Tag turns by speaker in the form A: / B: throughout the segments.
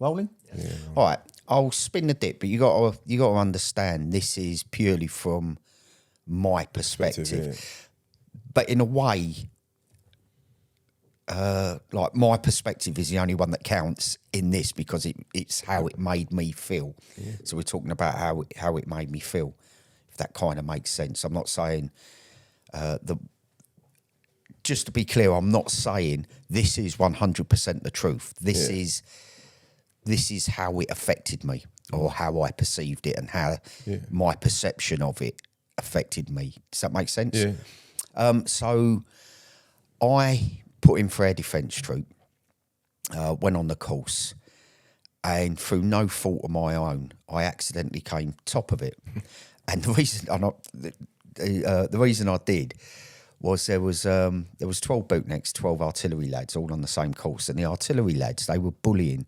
A: Rolling? Yeah. All right, I'll spin the dip, but you got to understand this is purely from my perspective. But in a way, like my perspective is the only one that counts in this because it's how it made me feel. Yeah. So we're talking about how it made me feel, if that kind of makes sense. I'm not saying just to be clear, I'm not saying this is 100% the truth. This is how it affected me, or how I perceived it, and how my perception of it affected me. Does that make sense? Yeah. So I put in for Air Defence Troop, went on the course, and through no fault of my own, I accidentally came top of it. And the reason I did was there was 12 bootnecks, 12 artillery lads, all on the same course, and the artillery lads, they were bullying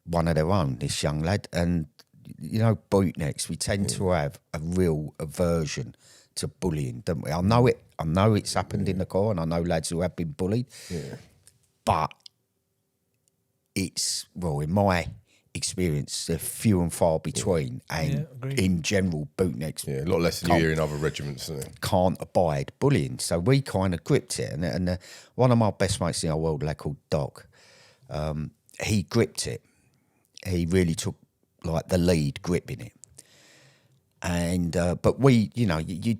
A: one of their own, this young lad. And you know, bootnecks, we tend to have a real aversion to bullying, don't we? I know it's happened in the Corps, and I know lads who have been bullied, but it's, well, in my experience, they're few and far between, and in general, bootnecks,
B: a lot less than you hear in other regiments, isn't it?
A: Can't abide bullying. So we kind of gripped it, and one of my best mates in our world, a lad called Doc, he gripped it. He really took like the lead gripping it, and but we, you know, you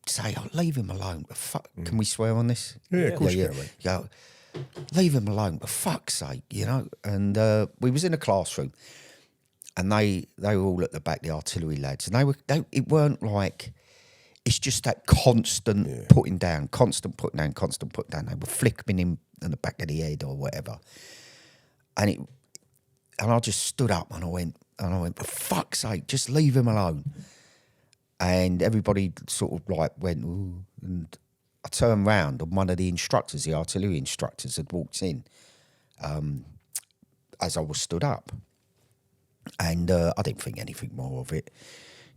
A: say, oh, leave him alone. Fuck, can we swear on this?
B: Yeah, of course you can, mate.
A: You go, leave him alone, for fuck's sake, you know. And we was in a classroom, and they were all at the back, the artillery lads, and it weren't like, it's just that constant putting down, constant putting down. They were flicking him in the back of the head or whatever, and I just stood up and I went, for fuck's sake, just leave him alone. And everybody sort of like went, ooh, and I turned round, and one of the instructors, the artillery instructors, had walked in as I was stood up. And I didn't think anything more of it.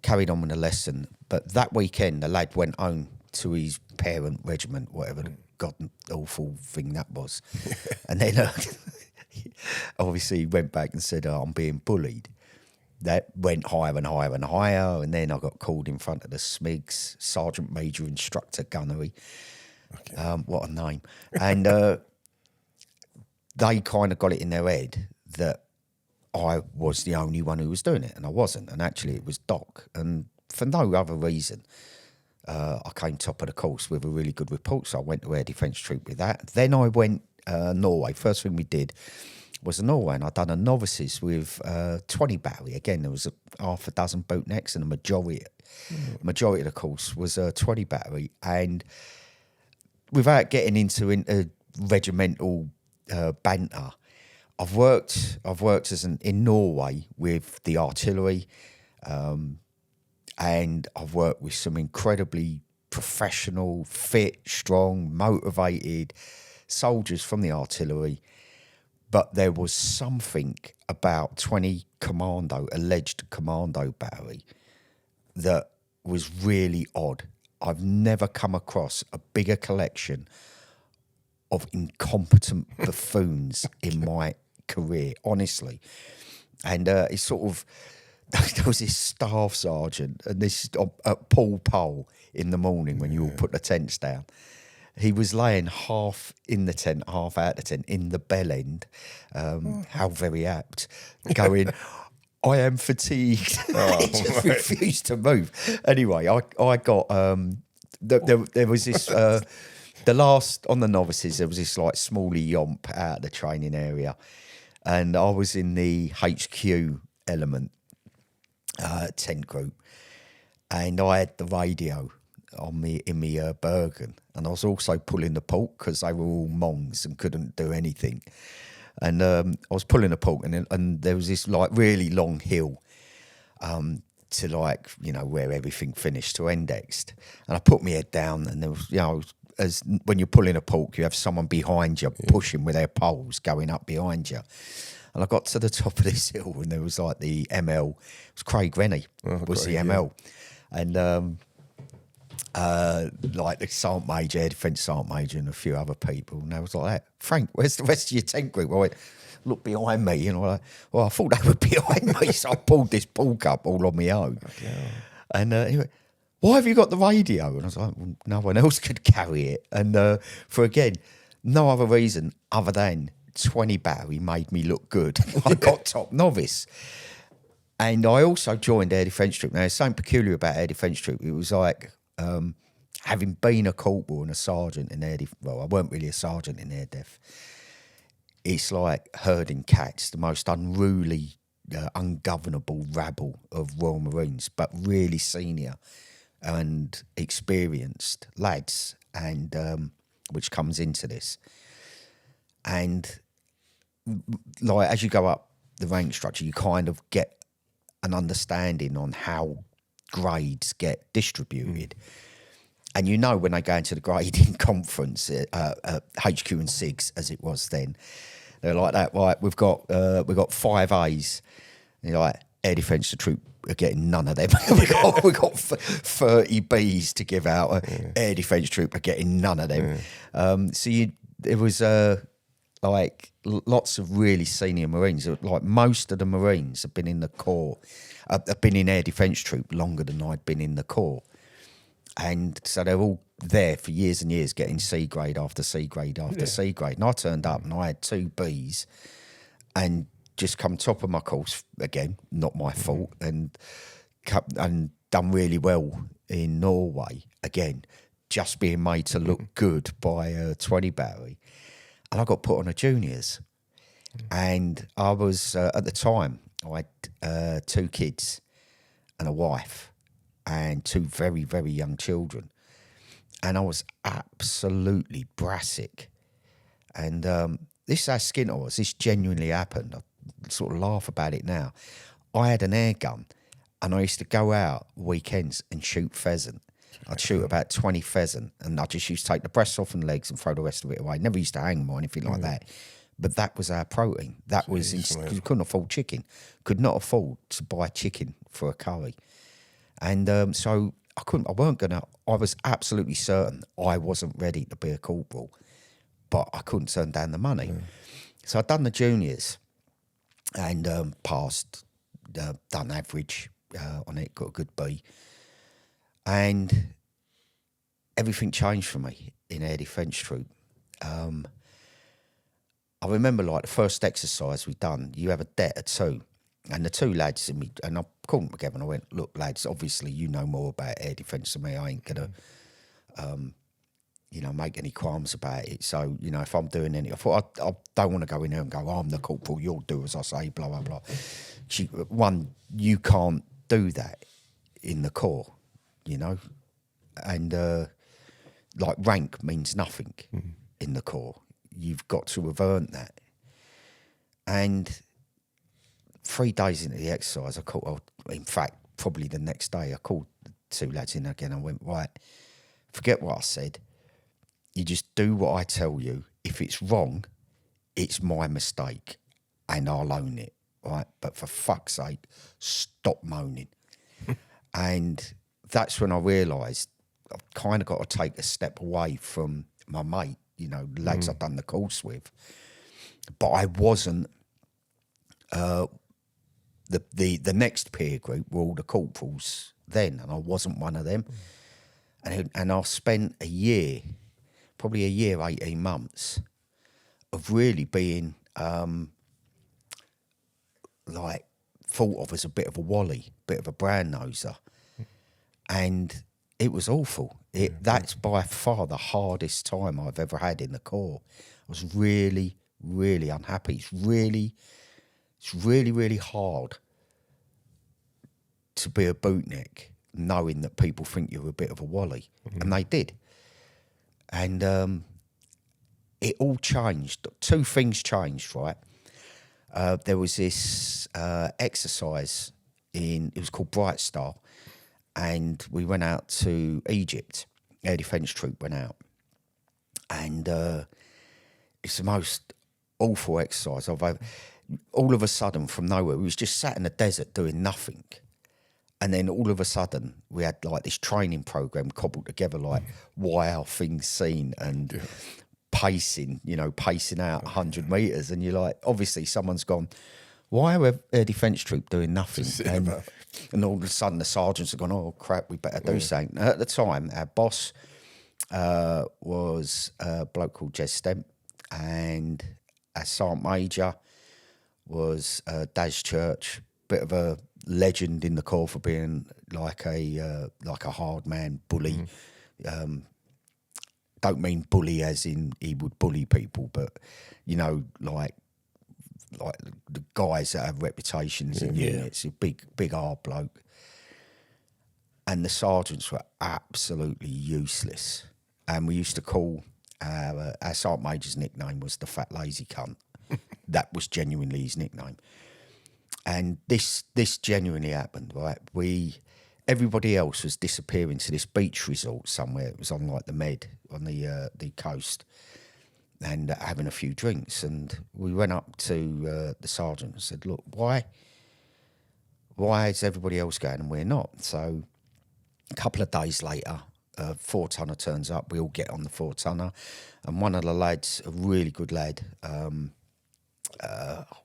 A: Carried on with the lesson. But that weekend, the lad went home to his parent regiment, whatever the god awful thing that was. And then obviously he went back and said, I'm being bullied. That went higher and higher and higher, and then I got called in front of the SMIGs, Sergeant Major Instructor Gunnery. Okay. What a name. And they kind of got it in their head that I was the only one who was doing it, and I wasn't. And actually it was Doc. And for no other reason, I came top of the course with a really good report, so I went to Air Defence Troop with that. Then I went Norway. First thing we did was Norway, and I'd done a novices with 20 battery. Again, there was half a dozen bootnecks, and the majority of the course was 20 battery. And without getting into regimental banter, I've worked in Norway with the artillery, and I've worked with some incredibly professional, fit, strong, motivated soldiers from the artillery. But there was something about 20 alleged commando battery that was really odd. I've never come across a bigger collection of incompetent buffoons in my career, honestly. And it's sort of, there was this staff sergeant, and this at Pole in the morning when you all put the tents down. He was laying half in the tent, half out the tent, in the bell end. How very apt. Going, I am fatigued. He just refused to move. Anyway, I got, there was this, the last, on the novices, there was this like smally yomp out of the training area. And I was in the HQ element tent group. And I had the radio in my Bergen, and I was also pulling the pulk because they were all mongs and couldn't do anything. And I was pulling the pulk, and there was this like really long hill to like, you know, where everything finished to indexed. And I put my head down, and there was, you know, as when you're pulling a pulk, you have someone behind you pushing with their poles going up behind you. And I got to the top of this hill, and there was like the ML, it was Craig Rennie was the ML. And like the Sergeant Major, Air Defence Sergeant Major, and a few other people. And I was like that. Frank, where's the rest of your tent group? I went, look behind me, and I'm like, well, I thought they were behind me, so I pulled this bulk up all on my own. And he went, why have you got the radio? And I was like, well, no one else could carry it. And for, again, no other reason other than 20 battery made me look good. I got top novice. And I also joined Air Defence Troop. Now, there's something peculiar about Air Defence Troop. It was like, having been a corporal and a sergeant in Air Defence, well, I weren't really a sergeant in Air Def. It's like herding cats, the most unruly, ungovernable rabble of Royal Marines, but really senior and experienced lads, and which comes into this. And like as you go up the rank structure, you kind of get an understanding on how grades get distributed. And you know when they go into the grading conference at HQ and SIGs, as it was then, they're like that, right, we've got 5 A's. And you're like, Air Defence Troop are getting none of them. we got 30 B's to give out. Air Defence Troop are getting none of them. So it was like lots of really senior Marines. Like most of the Marines have been in the Corps, have been in Air Defence Troop longer than I'd been in the Corps. And so they're all there for years and years getting C grade after C grade after C grade. And I turned up and I had 2 B's and just come top of my course, again, not my fault, and done really well in Norway, again, just being made to look good by a 20 battery. And I got put on a juniors. And I was, at the time, I had 2 kids and a wife and 2 very, very young children. And I was absolutely brassic. And this is how skint I was. This genuinely happened. I sort of laugh about it now. I had an air gun and I used to go out weekends and shoot pheasant. I'd shoot about 20 pheasant and I just used to take the breasts off and legs and throw the rest of it away. Never used to hang them or anything like that. But that was our protein. That was, you couldn't afford chicken. Could not afford to buy chicken for a curry. And so I was absolutely certain I wasn't ready to be a corporal, but I couldn't turn down the money. So I'd done the juniors and passed, done average on it, got a good B. And everything changed for me in Air Defence Troop. I remember like the first exercise we'd done, you have a debt of 2. And the 2 lads in me, and I called them together and I went, look, lads, obviously you know more about air defence than me. I ain't going to, make any qualms about it. So, if I'm doing any, I thought, I don't want to go in there and go, I'm the corporal, you'll do as I say, blah, blah, blah. You can't do that in the Corps, and like rank means nothing in the Corps. You've got to have earned that. And 3 days into the exercise, in fact, probably the next day, I called the 2 lads in again. I went, right, forget what I said. You just do what I tell you. If it's wrong, it's my mistake and I'll own it, right? But for fuck's sake, stop moaning. And that's when I realised I've kind of got to take a step away from my mate, lads I've done the course with. But I wasn't... The next peer group were all the corporals then, and I wasn't one of them. And I spent probably a year, 18 months, of really being like thought of as a bit of a wally, bit of a brown noser, and it was awful. That's by far the hardest time I've ever had in the Corps. I was really, really unhappy. It's really, really hard to be a bootneck knowing that people think you're a bit of a wally. And they did. And it all changed. 2 things changed, right? There was this exercise it was called Bright Star, and we went out to Egypt. Air Defence Troop went out. And it's the most awful exercise I've ever... All of a sudden, from nowhere, we was just sat in the desert doing nothing. And then all of a sudden, we had like this training program cobbled together, like why are things seen and pacing out 100 metres, and you're like, obviously someone's gone, why are Air Defence Troop doing nothing? And all of a sudden the sergeants have gone, oh crap, we better do something. At the time, our boss was a bloke called Jez Stemp, and our sergeant major was Daz Church, bit of a legend in the corps for being like a hard man, bully. Don't mean bully as in he would bully people, but like the guys that have reputations in units, a big hard bloke. And the sergeants were absolutely useless. And we used to call our sergeant major's nickname was the fat lazy cunt. That was genuinely his nickname. And this genuinely happened, right? Everybody else was disappearing to this beach resort somewhere. It was on like the Med on the coast, and having a few drinks. And we went up to the sergeant and said, "Look, why is everybody else going and we're not?" So a couple of days later, a 4-tonner turns up. We all get on the 4-tonner, and one of the lads, a really good lad,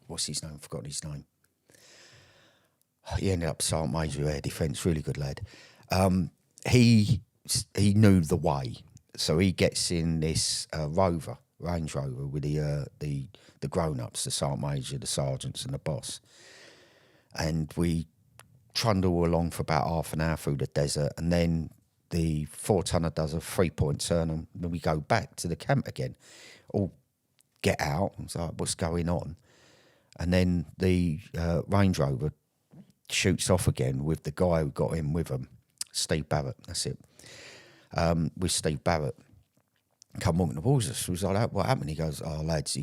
A: what's his name? I've forgotten his name. He ended up Sergeant Major of Air Defence, really good lad. He knew the way, so he gets in this Range Rover, with the grown-ups, the Sergeant Major, the sergeants and the boss. And we trundle along for about half an hour through the desert, and then the 4-tonner does a 3-point turn, and then we go back to the camp again. All get out, and it's like, what's going on? And then the Range Rover shoots off again with the guy who got in with him, Steve Barrett, that's it. With Steve Barrett, come walking towards us. We was like, what happened? He goes, oh, lads,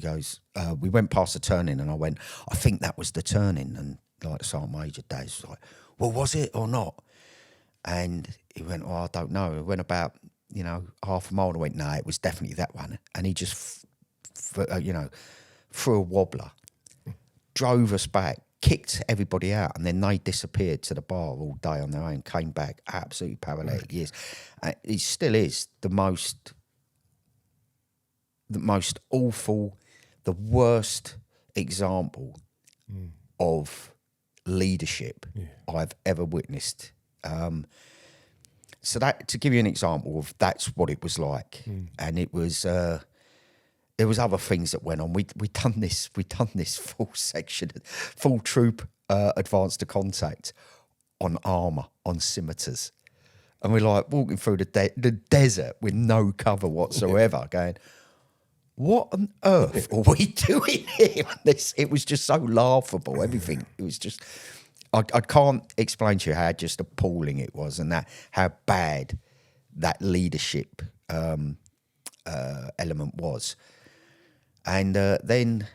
A: we went past the turning, and I went, I think that was the turning. And like Sergeant Major Daz was like, well, was it or not? And he went, oh, I don't know. It went about, half a mile, and I went, no, it was definitely that one. And he just, threw a wobbler, drove us back, kicked everybody out, and then they disappeared to the bar all day on their own, came back absolutely paralytic. Yes. It still is the most awful, the worst example of leadership I've ever witnessed. So that, to give you an example of, that's what it was like. And it was there was other things that went on. We done this full troop advance to contact on armour, on scimitars. And we're like walking through the desert with no cover whatsoever, going, what on earth are we doing here? It was just so laughable, everything. It was just, I can't explain to you how just appalling it was, and how bad that leadership element was. And then,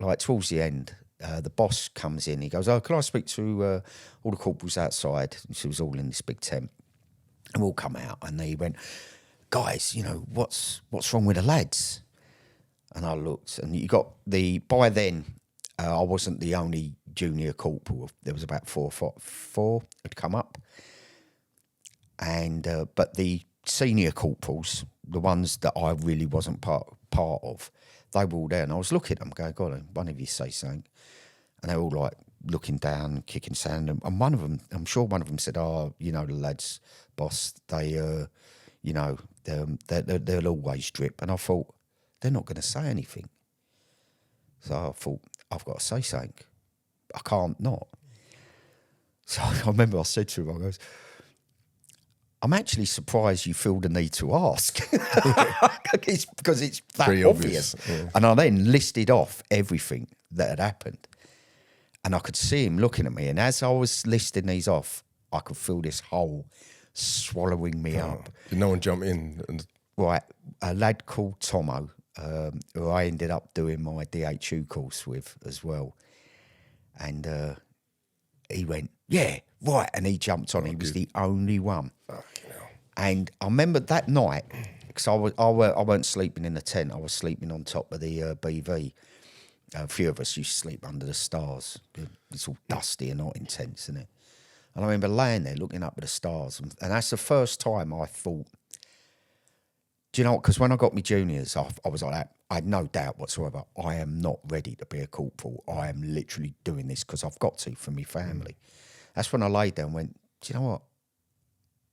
A: like, towards the end, the boss comes in. He goes, oh, can I speak to all the corporals outside? And she was all in this big tent. And we all come out, and they went, guys, what's wrong with the lads? And I looked, and by then, I wasn't the only junior corporal. There was about four had come up. And but the senior corporals, the ones that I really wasn't part of, they were all there, and I was looking at them going, God, one of you say something. And they were all like looking down, kicking sand. And one of them, I'm sure one of them said, oh, the lads, boss, they'll always drip. And I thought, they're not going to say anything. So I thought, I've got to say something. I can't not. So I remember I said to him, I goes, I'm actually surprised you feel the need to ask. Because it's that pretty obvious. Yeah. And I then listed off everything that had happened. And I could see him looking at me. And as I was listing these off, I could feel this hole swallowing me up.
B: Did no one jump in?
A: Right. A lad called Tomo, who I ended up doing my DHU course with as well. And he went, yeah, right. And he jumped on. He was the only one. And I remember that night, because I weren't sleeping in the tent. I was sleeping on top of the BV. A few of us used to sleep under the stars. It's all dusty and not intense, isn't it? And I remember laying there looking up at the stars. And that's the first time I thought, Do you know what? Because when I got my juniors, I was like that. I had no doubt whatsoever. I am not ready to be a corporal. I am literally doing this because I've got to for my family. That's when I laid down and went, do you know what?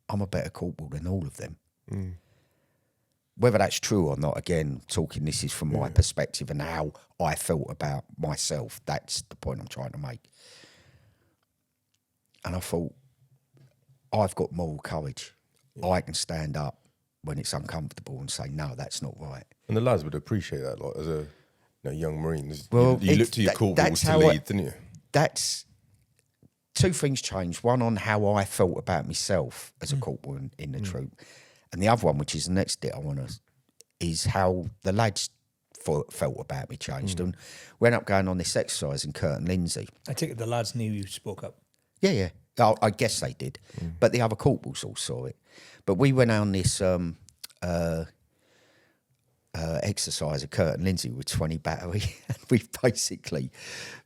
A: I'm a better corporal than all of them. Whether that's true or not, again, this is from my perspective and how I felt about myself. That's the point I'm trying to make. And I thought, I've got moral courage. I can stand up when it's uncomfortable and say, no, that's not right.
B: And the lads would appreciate that, like, as a young Marine.
A: Well,
B: you look to your corporals to lead, didn't you?
A: That's two things changed. One on how I felt about myself as a corporal in the troop. And the other one, which is the next bit I want to, is how the lads felt about me changed. And we ended up going on this exercise in Curtin Lindsay.
C: I take it the lads knew you spoke up.
A: Yeah. I guess they did. But the other corporals all saw it. But we went on this exercise at Curtin Lindsay with 20 battery. And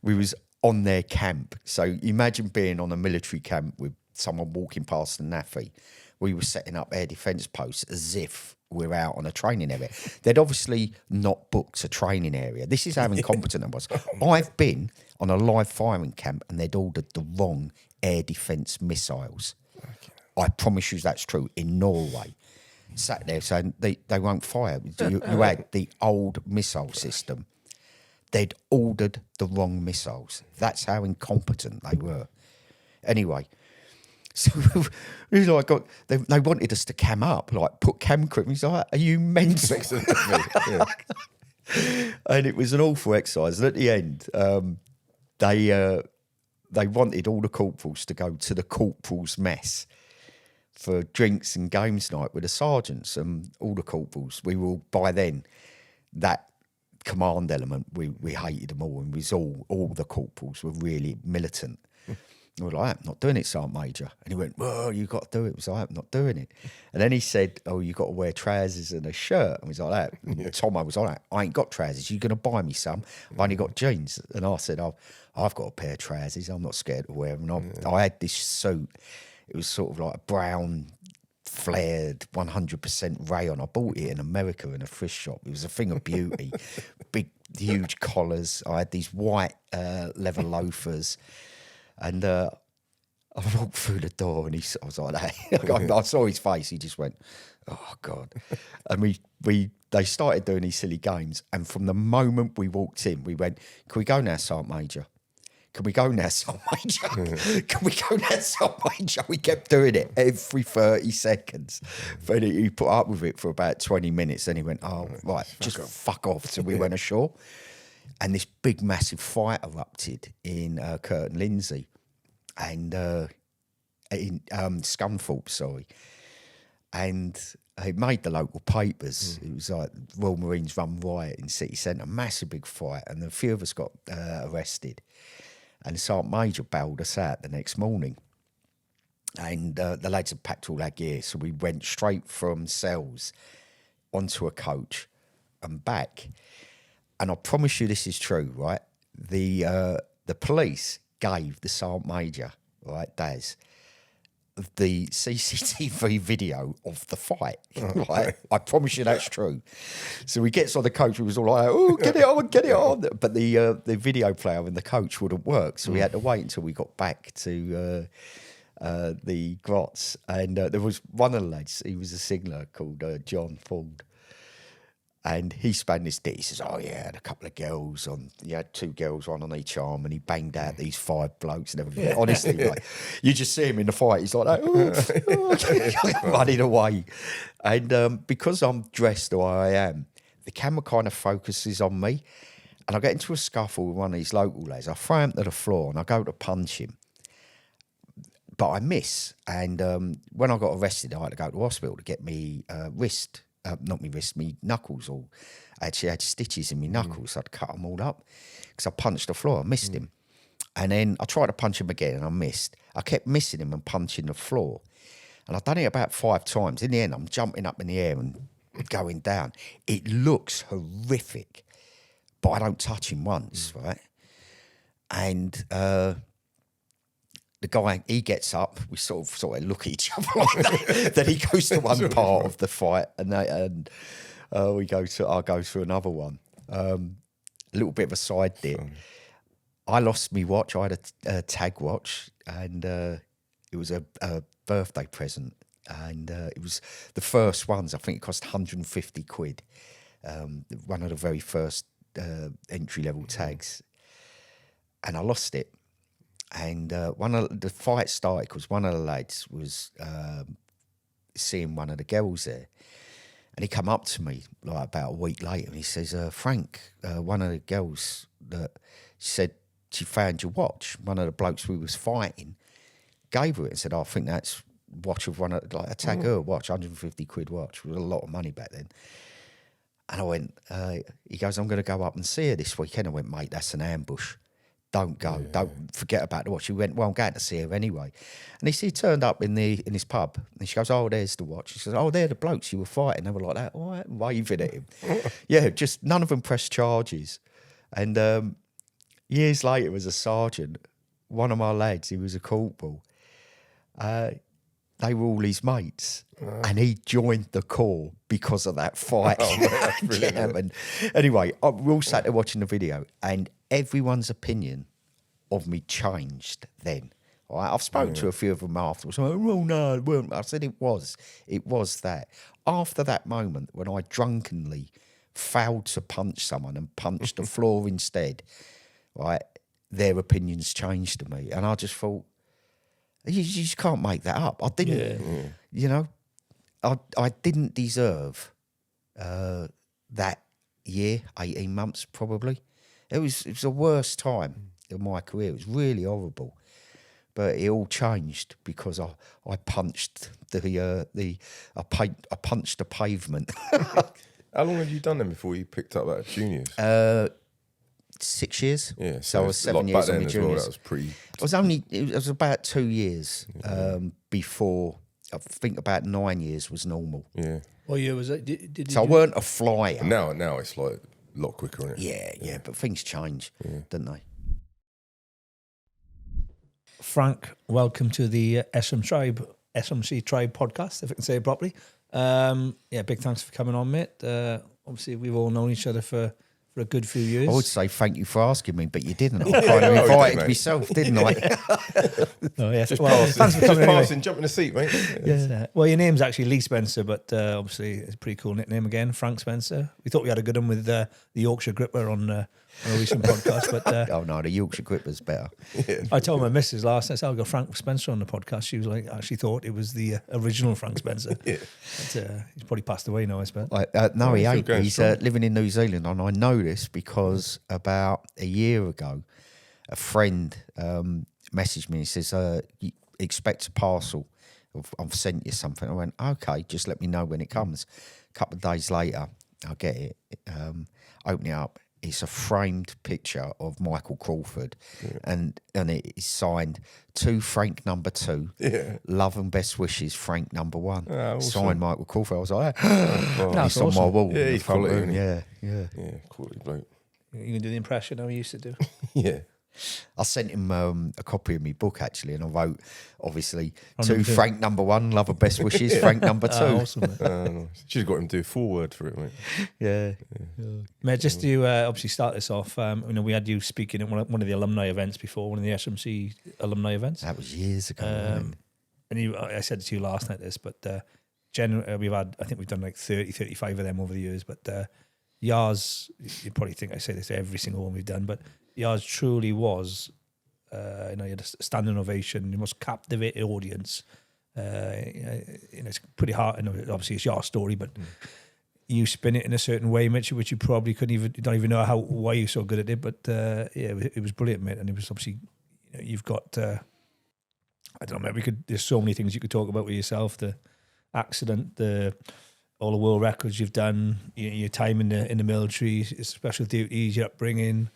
A: we was on their camp. So imagine being on a military camp with someone walking past the naffy. We were setting up air defence posts as if we're out on a training area. They'd obviously not booked a training area. This is how incompetent I was. I've been on a live firing camp and they'd ordered the wrong air defence missiles. I promise you that's true. In Norway, sat there saying they won't fire. You had the old missile system. They'd ordered the wrong missiles. That's how incompetent they were. Anyway, so we like they wanted us to cam up, like put cam crew. He's like, "Are you mental?" And it was an awful exercise. And at the end, they wanted all the corporals to go to the corporals' mess for drinks and games night with the sergeants and all the corporals. We were by then that command element. We hated them all, and we was all the corporals were really militant. We were like, I'm not doing it, Sergeant Major. And he went, well, you got to do it. I was like, I'm not doing it. And then he said, oh, you got to wear trousers and a shirt. And I was like that. And Tomo was like, I ain't got trousers. You going to buy me some? I've only got jeans. And I said, I've got a pair of trousers. I'm not scared to wear them. I had this suit. It was sort of like a brown, flared, 100% rayon. I bought it in America in a thrift shop. It was a thing of beauty. Big, huge collars. I had these white leather loafers. And I walked through the door and I was like, hey. I saw his face. He just went, oh, God. And they started doing these silly games. And from the moment we walked in, we went, can we go now, Sergeant Major? Can we go now, Sergeant Major? Can we go now, Sergeant Major? We kept doing it every 30 seconds. But he put up with it for about 20 minutes. Then he went, oh, right, just fuck off. So we went ashore. And this big, massive fight erupted in Curtin Lindsay and in Scunthorpe, sorry. And it made the local papers. It was like Royal Marines run riot in city centre, massive big fight. And a few of us got arrested. And the Sergeant Major bailed us out the next morning. And the lads had packed all our gear. So we went straight from cells onto a coach and back. And I promise you this is true, right? The police gave the Sergeant Major, right, Daz, the CCTV video of the fight, right? I promise you that's true. So he gets on the coach, we was all like, oh, get it on. But the video player in the coach wouldn't work, so we had to wait until we got back to the grots. And there was one of the lads, he was a signaller called John Ford. And he span this dick. He says, oh, yeah, I had a couple of girls on. He had 2 girls, one on each arm, and he banged out these 5 blokes and everything. Honestly, like, you just see him in the fight. He's like, running away. And because I'm dressed the way I am, the camera kind of focuses on me. And I get into a scuffle with one of these local lads. I throw him to the floor and I go to punch him. But I miss. And when I got arrested, I had to go to hospital to get me wrist. Not me wrist, me knuckles. I actually had stitches in my knuckles. So I'd cut them all up because I punched the floor. I missed him. And then I tried to punch him again and I missed. I kept missing him and punching the floor. And I've done it about 5 times. In the end, I'm jumping up in the air and going down. It looks horrific, but I don't touch him once, right? And the guy, he gets up. We sort of look at each other like that. Then he goes to one part of the fight, and I go to another one. A little bit of a side dip. I lost my watch. I had a tag watch, and it was a birthday present, and it was the first ones. I think it cost 150 quid. One of the very first entry level tags, and I lost it. And one of the fight started because one of the lads was seeing one of the girls there, and he come up to me like about a week later, and he says, "Frank, one of the girls that said she found your watch. One of the blokes we was fighting gave her it and said, I think that's watch of one of like a tag her watch, 150 quid watch. It was a lot of money back then." And I went, he goes, "I'm going to go up and see her this weekend." I went, "Mate, that's an ambush. Don't go. Don't forget about the watch." He went, "Well, I'm going to see her anyway." And he turned up in his pub, and she goes, "Oh, there's the watch." She says, "Oh, they're the blokes you were fighting." They were like that, all right, waving at him. Yeah, just none of them pressed charges. And years later, as a sergeant, one of my lads, he was a corporal, they were all his mates, and he joined the corps because of that fight. And anyway, we all sat there watching the video, and everyone's opinion of me changed then. All right? I've spoken to a few of them afterwards. Oh, no, it weren't. I said it was that. After that moment, when I drunkenly failed to punch someone and punched the floor instead, right, their opinions changed to me, and I just thought, you just can't make that up. I didn't, you know, I didn't deserve that year, 18 months probably. It was the worst time in my career. It was really horrible, but it all changed because I punched I punched the pavement.
B: How long had you done them before you picked up that juniors?
A: 6 years.
B: Yeah,
A: so I was 7 years on the juniors.
B: Well, that was pretty.
A: It was about 2 years before. I think about 9 years was normal.
B: Yeah.
C: What year was it?
A: So I weren't a flyer.
B: Now it's like a lot quicker, isn't
A: it? Yeah. But things change, don't they?
C: Frank, welcome to the SRMC Tribe Podcast, if I can say it properly. Big thanks for coming on, mate. Obviously, we've all known each other for a good few years.
A: I would say thank you for asking me, but you didn't. I kind of invited myself, didn't I?
C: Oh, yes.
B: Just
C: well,
B: passing,
C: thanks for coming anyway.
B: Jump in the seat, mate.
C: Yeah. Well, your name's actually Lee Spencer, but obviously it's a pretty cool nickname again, Frank Spencer. We thought we had a good one with the Yorkshire Gripper on a recent podcast, but
A: oh no, the Yorkshire Gripper's better.
B: Yeah.
C: I told my missus last night, I said, I'll go Frank Spencer on the podcast. She was like, actually thought it was the original Frank Spencer. But, he's probably passed away now, I suppose.
A: No, he ain't. He's living in New Zealand, and I know this because about a year ago, a friend messaged me and says, you expect a parcel. I've sent you something. I went, okay, just let me know when it comes. A couple of days later, I get it. Open it up. It's a framed picture of Michael Crawford, and it is signed to Frank number 2. Yeah. Love and best wishes, Frank number 1.
B: Awesome.
A: Signed Michael Crawford. I was like, it's on my wall.
B: Yeah, he's quality.
A: Yeah,
B: quality bloke.
C: You can do the impression how he used to do.
B: Yeah.
A: I sent him a copy of my book, actually, and I wrote, obviously, to Frank number 1, love and best wishes, Frank number 2.
C: Awesome,
B: mate. She's got him to do a foreword for it, mate.
A: Yeah.
C: Mate, just to obviously start this off, we had you speaking at one of the alumni events before, one of the SRMC alumni events.
A: That was years ago.
C: And I said it to you last night, but generally, I think we've done like 30, 35 of them over the years, but yours, you probably think I say this to every single one we've done, but yours truly was, you had a standing ovation, the most captivated audience. It's pretty hard, and obviously it's your story, but you spin it in a certain way, Mitch, which you probably don't even know why you're so good at it, but it was brilliant, mate, and it was obviously, you've got, I don't know, there's so many things you could talk about with yourself, the accident, all the world records you've done, your time in the military, special duties, your upbringing,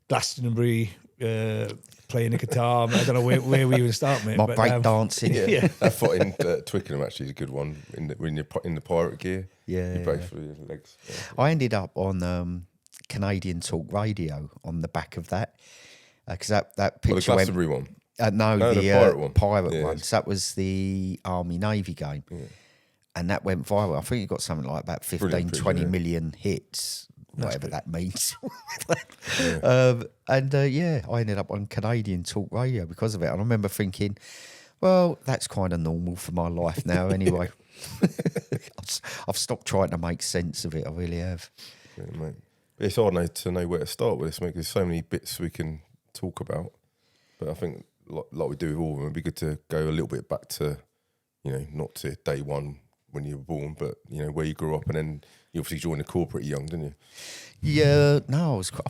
C: Glastonbury, playing the guitar. I don't know where we even start, mate.
A: My break dancing.
B: Yeah. That fight in Twickenham actually is a good one. When you're in the pirate gear, you break through your legs. Yeah.
A: I ended up on Canadian Talk Radio on the back of that because that picture
B: the Glastonbury one.
A: No, the pirate
B: Yeah.
A: ones. That was the Army-Navy game. Yeah. And that went viral. I think it got something like about 20 million hits, whatever that means. I ended up on Canadian talk radio because of it. And I remember thinking, well, that's kind of normal for my life now anyway. I've stopped trying to make sense of it. I really have.
B: Yeah, mate. It's hard to know where to start with this, mate. There's so many bits we can talk about. But I think, like we do with all of them, it'd be good to go a little bit back to, not to day one when you were born, but, where you grew up. And then you obviously joined the corps pretty young, didn't you?
A: Yeah, no, I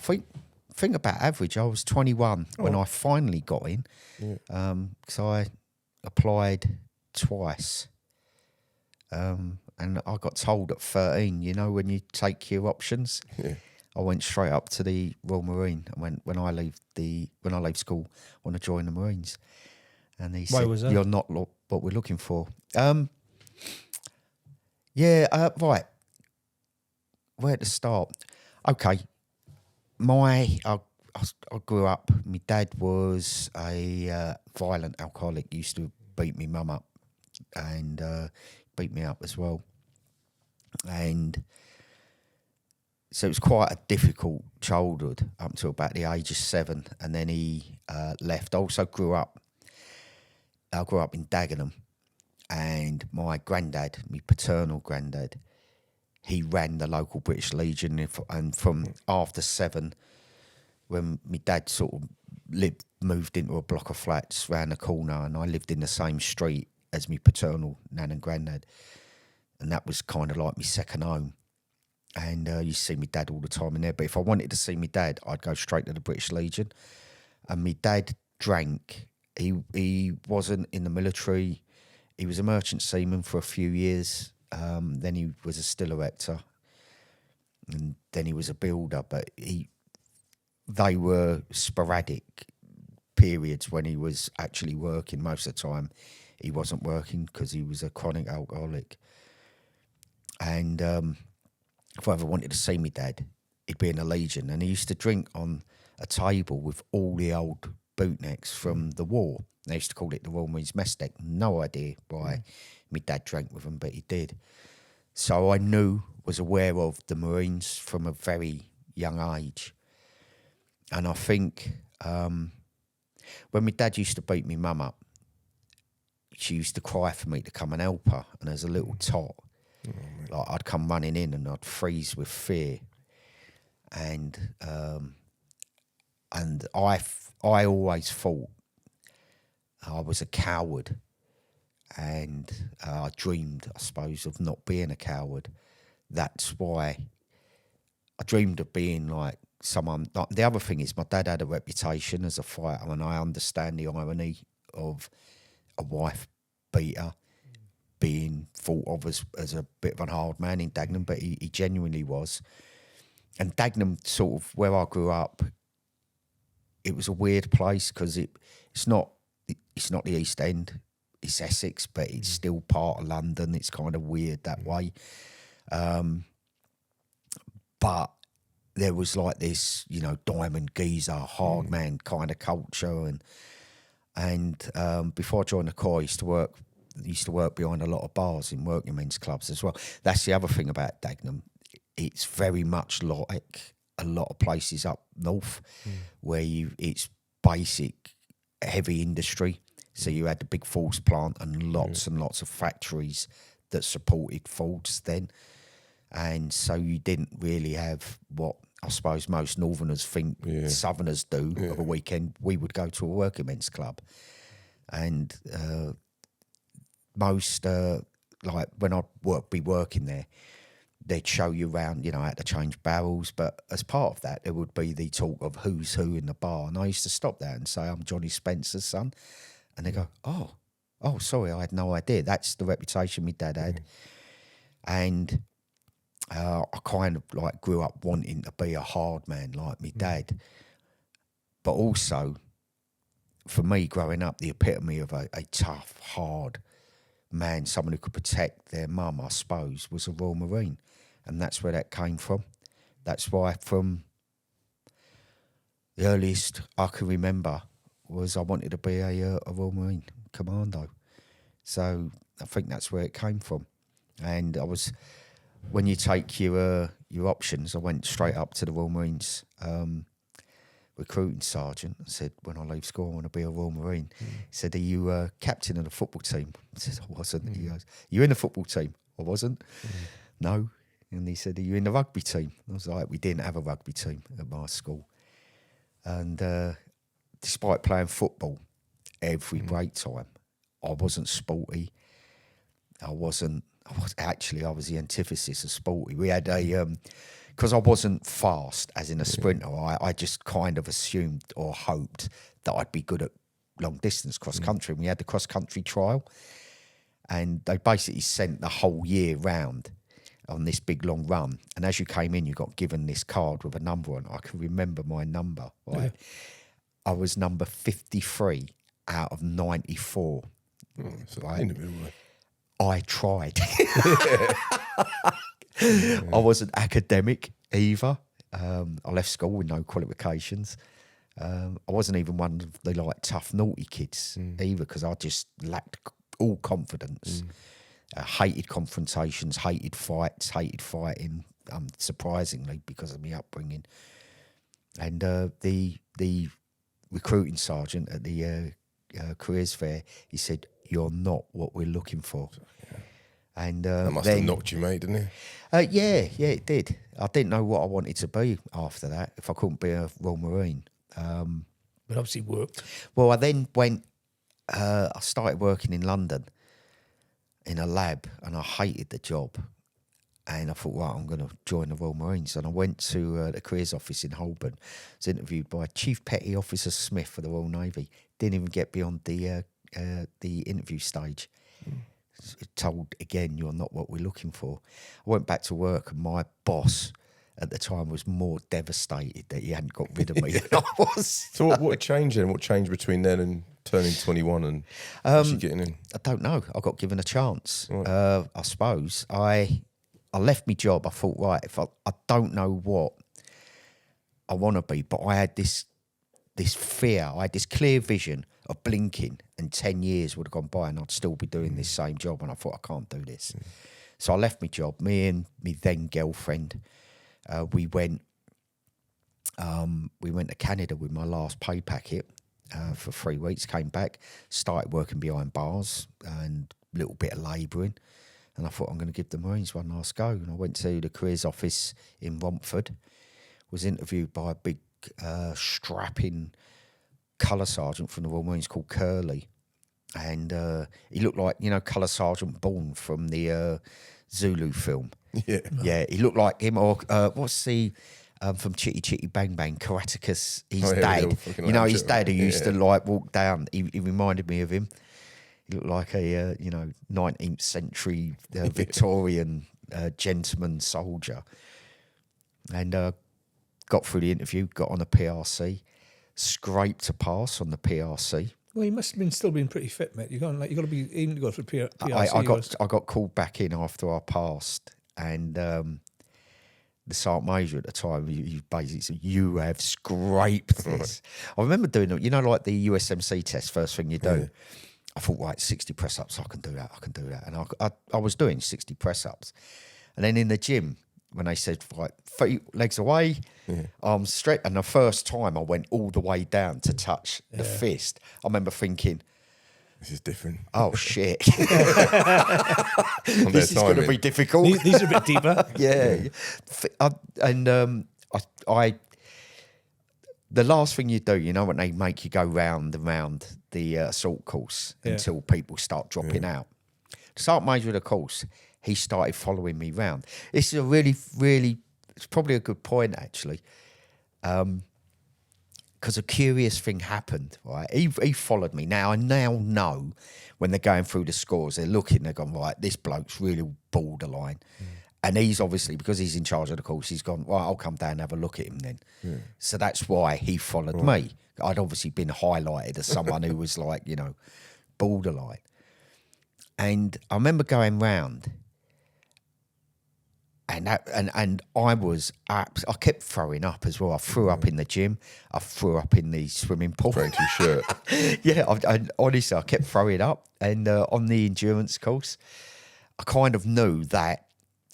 A: think about average. I was 21 when I finally got in. Because I applied twice. And I got told at 13, when you take your options. Yeah. I went straight up to the Royal Marine and when I leave school, I want to join the Marines. And he said, was that? You're not what we're looking for. Right. Where to start? Okay. I grew up, my dad was a violent alcoholic, used to beat me mum up and beat me up as well. And so it was quite a difficult childhood up until about the age of 7, and then he left. I also grew up in Dagenham, and my granddad, my paternal granddad, he ran the local British Legion, and from after 7, when my dad sort of moved into a block of flats round the corner, and I lived in the same street as my paternal nan and granddad, and that was kind of like my second home. And you used to see my dad all the time in there. But if I wanted to see my dad, I'd go straight to the British Legion. And my dad drank. He wasn't in the military. He was a merchant seaman for a few years. Then he was a still erector. And then he was a builder. But they were sporadic periods when he was actually working. Most of the time, he wasn't working because he was a chronic alcoholic. And if I ever wanted to see my dad, he'd be in the Legion, and he used to drink on a table with all the old bootnecks from the war. They used to call it the Royal Marines Mess Deck. No idea why my dad drank with them, but he did. So I was aware of the Marines from a very young age. And I think when my dad used to beat me mum up, she used to cry for me to come and help her. And as a little tot, like I'd come running in and I'd freeze with fear, and I always thought I was a coward, and I dreamed, I suppose, of not being a coward. That's why I dreamed of being like someone. Like, the other thing is, my dad had a reputation as a fighter, and I understand the irony of a wife beater being thought of as a bit of a hard man in Dagenham, but he genuinely was. And Dagenham, sort of where I grew up, it was a weird place because it's not the East End, it's Essex, but it's still part of London. It's kind of weird that way. But there was like this, diamond geezer, hard man kind of culture, and before I joined the corps, I used to work behind a lot of bars in working men's clubs as well. That's the other thing about Dagenham. It's very much like a lot of places up north where it's basic heavy industry. So you had the big Fords plant and lots of factories that supported Fords then. And so you didn't really have what I suppose most northerners think southerners do of a weekend. We would go to a working men's club. And most, like when I'd be working there, they'd show you around, how to change barrels. But as part of that, there would be the talk of who's who in the bar. And I used to stop there and say, I'm Johnny Spencer's son. And they go, oh, sorry, I had no idea. That's the reputation my dad had. And I kind of like grew up wanting to be a hard man like my dad. But also, for me, growing up, the epitome of a tough, hard man, someone who could protect their mum, I suppose, was a Royal Marine. And that's where that came from. That's why from the earliest I can remember was I wanted to be a Royal Marine Commando. So I think that's where it came from. And when you take your options, I went straight up to the Royal Marines recruiting sergeant and said, when I leave school, I want to be a Royal Marine. He said, are you captain of the football team? I said, I wasn't. He goes, you in the football team? I wasn't. No. And he said, are you in the rugby team? I was like, we didn't have a rugby team at my school. And despite playing football every break time, I wasn't sporty. I was the antithesis of sporty. We had because I wasn't fast, as in a sprinter, I just kind of assumed or hoped that I'd be good at long distance cross country. And we had the cross country trial, and they basically sent the whole year round on this big long run. And as you came in, you got given this card with a number on it. I can remember my number. Right? Yeah. I was number 53 out of 94. Right? I tried. I wasn't academic either. I left school with no qualifications. I wasn't even one of the tough, naughty kids either, because I just lacked all confidence. Hated confrontations, hated fights, hated fighting. Surprisingly, because of my upbringing. And the recruiting sergeant at the careers fair, he said, "You're not what we're looking for." And
B: that must have knocked you, mate, didn't it?
A: Yeah, it did. I didn't know what I wanted to be after that. If I couldn't be a Royal Marine,
C: but obviously worked.
A: Well, I then went. I started working in London in a lab, and I hated the job. And I thought, right, I'm going to join the Royal Marines. And I went to the careers office in Holborn. I was interviewed by Chief Petty Officer Smith for the Royal Navy. Didn't even get beyond the interview stage. Told again, you're not what we're looking for. I went back to work, and my boss at the time was more devastated that he hadn't got rid of me than I was.
B: So what changed then? What changed between then and turning 21 and actually getting in?
A: I don't know. I got given a chance.
B: Right.
A: I suppose I left my job. I thought, right, if I don't know what I want to be, but I had this fear. I had this clear vision of blinking, and 10 years would have gone by and I'd still be doing this same job. And I thought, I can't do this. So I left my job. Me and my then girlfriend, we went to Canada with my last pay packet for 3 weeks. Came back, started working behind bars and a little bit of labouring. And I thought, I'm going to give the Marines one last go. And I went to the careers office in Romford, was interviewed by a big strapping colour sergeant from the Royal Marines called Curly. And he looked like, Colour Sergeant Bourne from the Zulu film.
B: Yeah.
A: Yeah, he looked like him. Or what's the... from Chitty Chitty Bang Bang, Karatekas, his dad. His dad who used to walk down. He reminded me of him. He looked like a 19th century Victorian gentleman soldier. And got through the interview, got on the PRC, scraped a pass on the PRC.
C: Well, you must have still been pretty fit, mate. You got to be aiming to go for PRC.
A: I got called back in after I passed, and the sergeant major at the time, he basically said, "You have scraped this." I remember doing it, like the USMC test, first thing you do. Yeah. I thought, right, 60 press-ups, I can do that. And I was doing 60 press-ups. And then in the gym, when they said, right, feet, legs away, arms straight, and the first time I went all the way down to touch the fist, I remember thinking,
B: this is different.
A: Oh, shit. This is going to be difficult.
C: These are a bit deeper.
A: Yeah. The last thing you do, when they make you go round and round the assault course until people start dropping out. The sergeant major of the course, he started following me round. This is a really, really, it's probably a good point, actually. Because a curious thing happened, right? He followed me. Now, I know when they're going through the scores, they're looking, they're going, right, this bloke's really borderline. And he's obviously, because he's in charge of the course, he's gone, well, I'll come down and have a look at him then. Yeah. So that's why he followed me. I'd obviously been highlighted as someone who was like, borderline. And I remember going round, And I was I kept throwing up as well. I threw up in the gym. I threw up in the swimming pool.
B: Throwing to your shirt.
A: Yeah, I honestly, I kept throwing up. And on the endurance course, I kind of knew that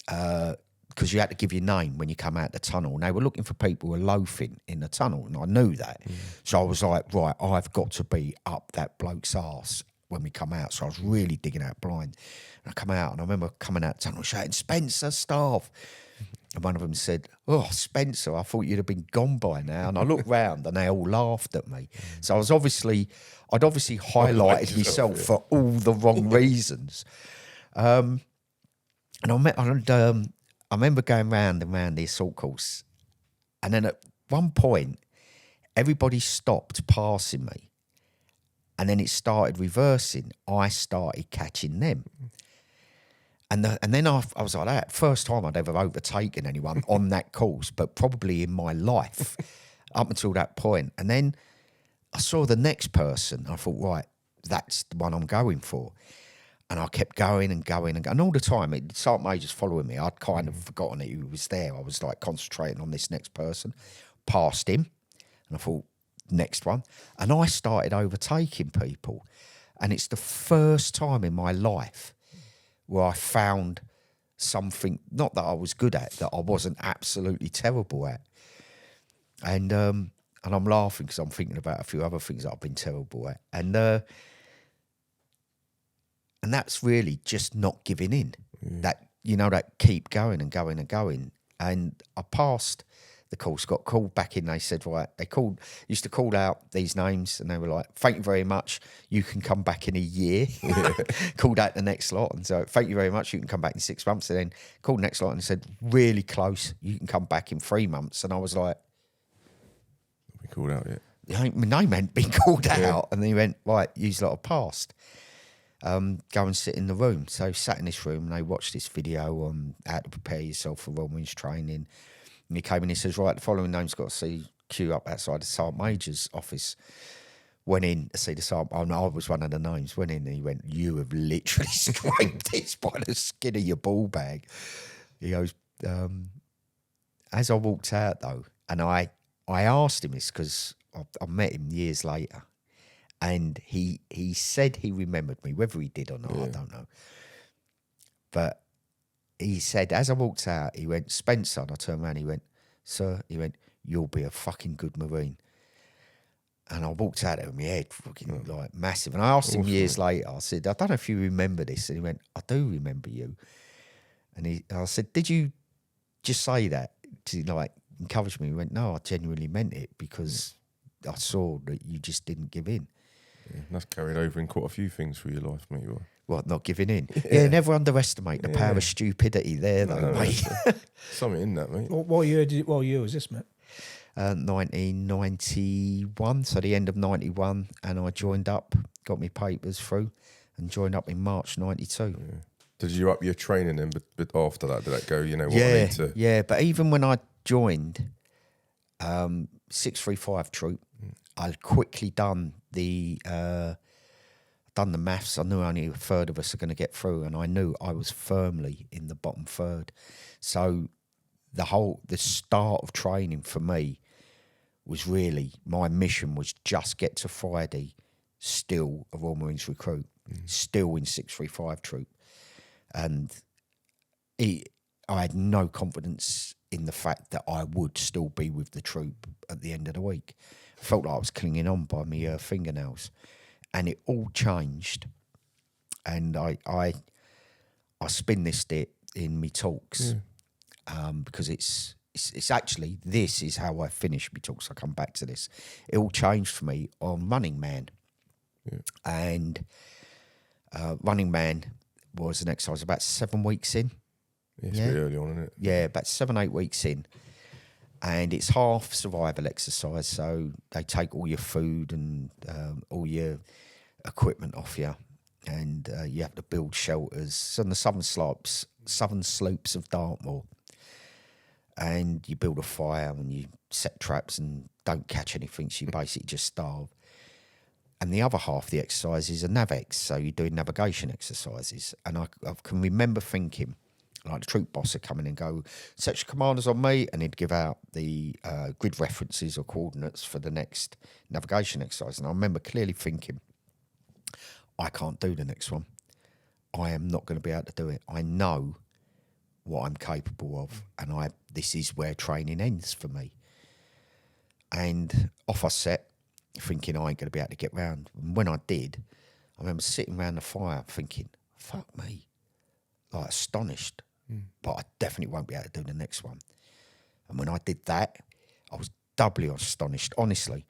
A: because you had to give your name when you come out the tunnel. And they were looking for people who were loafing in the tunnel, and I knew that. So I was like, right, I've got to be up that bloke's arse when we come out. So I was really digging out blind. And I come out, and I remember coming out the tunnel shouting, "Spencer, staff!" And one of them said, "Oh, Spencer, I thought you'd have been gone by now." And I looked round, and they all laughed at me. So I'd obviously highlighted myself for all the wrong reasons. And I remember going round and round the assault course, and then at one point, everybody stopped passing me, and then it started reversing. I started catching them. And then I was like that. First time I'd ever overtaken anyone on that course, but probably in my life up until that point. And then I saw the next person. I thought, right, that's the one I'm going for. And I kept going and going and going. And all the time, Sergeant Major's following me. I'd kind of forgotten that he was there. I was like concentrating on this next person. Passed him. And I thought, next one. And I started overtaking people. And it's the first time in my life where I found something, not that I was good at, that I wasn't absolutely terrible at. And I'm laughing because I'm thinking about a few other things that I've been terrible at. And that's really just not giving in. That, that keep going and going and going. And I passed the course, got called back in. They said, right, used to call out these names, and they were like, "Thank you very much. You can come back in a year." Called out the next lot, and so, "Thank you very much. You can come back in 6 months." And then called the next lot and said, "Really close. You can come back in 3 months." And I was like,
B: Not been called out yet.
A: My name hadn't been called out. And then he went, "Right, you's lot have passed. Go and sit in the room." So sat in this room, and they watched this video on how to prepare yourself for Royal Marines training. And he came in and he says, "Right, the following name's got to see queue up outside the Sergeant Major's office." Went in to see the Sergeant. Oh, no, I was one of the names. Went in and he went, "You have literally scraped this by the skin of your ball bag." He goes, as I walked out though, and I asked him this because I met him years later, and he said he remembered me. Whether he did or not, I don't know. But he said, as I walked out, he went, "Spencer," and I turned around, he went, "Sir," he went, "You'll be a fucking good Marine." And I walked out of my head, fucking like massive. And I asked him years later, I said, "I don't know if you remember this." And he went, "I do remember you." And I said, "Did you just say that to like encourage me?" He went, "No, I genuinely meant it because I saw that you just didn't give in."
B: Yeah, that's carried over in quite a few things for your life, mate.
A: What, not giving in? Yeah, never underestimate the power of stupidity there, though, mate.
B: Something in that, mate.
C: What year was this, mate?
A: 1991, so the end of 91, and I joined up, got my papers through, and joined up in March 92.
B: Yeah. Did you up your training then, but after that, did that go, what I need to...
A: Yeah, but even when I joined 635 Troop, I'd quickly done the maths. I knew only a third of us are going to get through, and I knew I was firmly in the bottom third. So the start of training for me was really, my mission was just get to Friday, still a Royal Marines recruit, still in 635 Troop. And I had no confidence in the fact that I would still be with the troop at the end of the week. I felt like I was clinging on by my fingernails. And it all changed. And I spin this bit in me talks because it's actually, this is how I finish my talks. I come back to this. It all changed for me on Running Man. Yeah. And Running Man was an exercise about 7 weeks in.
B: Yeah, it's pretty early on, isn't it?
A: Yeah, about 7-8 weeks in. And it's half survival exercise, so they take all your food and all your equipment off you, and you have to build shelters on the southern slopes of Dartmoor. And you build a fire and you set traps and don't catch anything, so you basically just starve. And the other half of the exercise is a NavEx, so you're doing navigation exercises. And I can remember thinking, like the troop boss would come in and go, section commanders on me, and he'd give out the grid references or coordinates for the next navigation exercise. And I remember clearly thinking, I can't do the next one. I am not going to be able to do it. I know what I'm capable of, and this is where training ends for me. And off I set, thinking I ain't going to be able to get round. And when I did, I remember sitting around the fire thinking, fuck me, like astonished, but I definitely won't be able to do the next one. And when I did that, I was doubly astonished, honestly.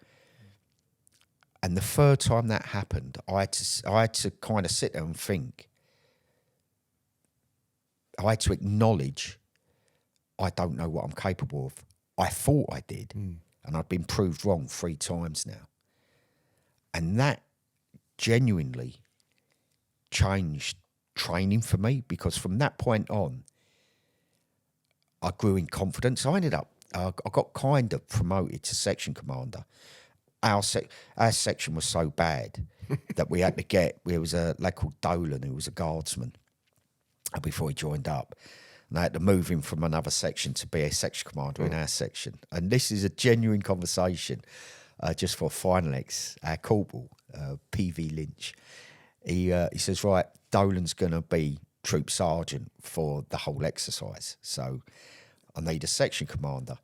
A: And the third time that happened, I had to kind of sit there and think. I had to acknowledge I don't know what I'm capable of. I thought I did, and I'd been proved wrong 3 times now. And that genuinely changed training for me, because from that point on, I grew in confidence. I ended up, I got kind of promoted to section commander. Our section was so bad that we had to there was a lad called Dolan who was a guardsman before he joined up. And I had to move him from another section to be a section commander in our section. And this is a genuine conversation just for final ex, our corporal, PV Lynch. He says, right, Dolan's going to be troop sergeant for the whole exercise. So I need a section commander.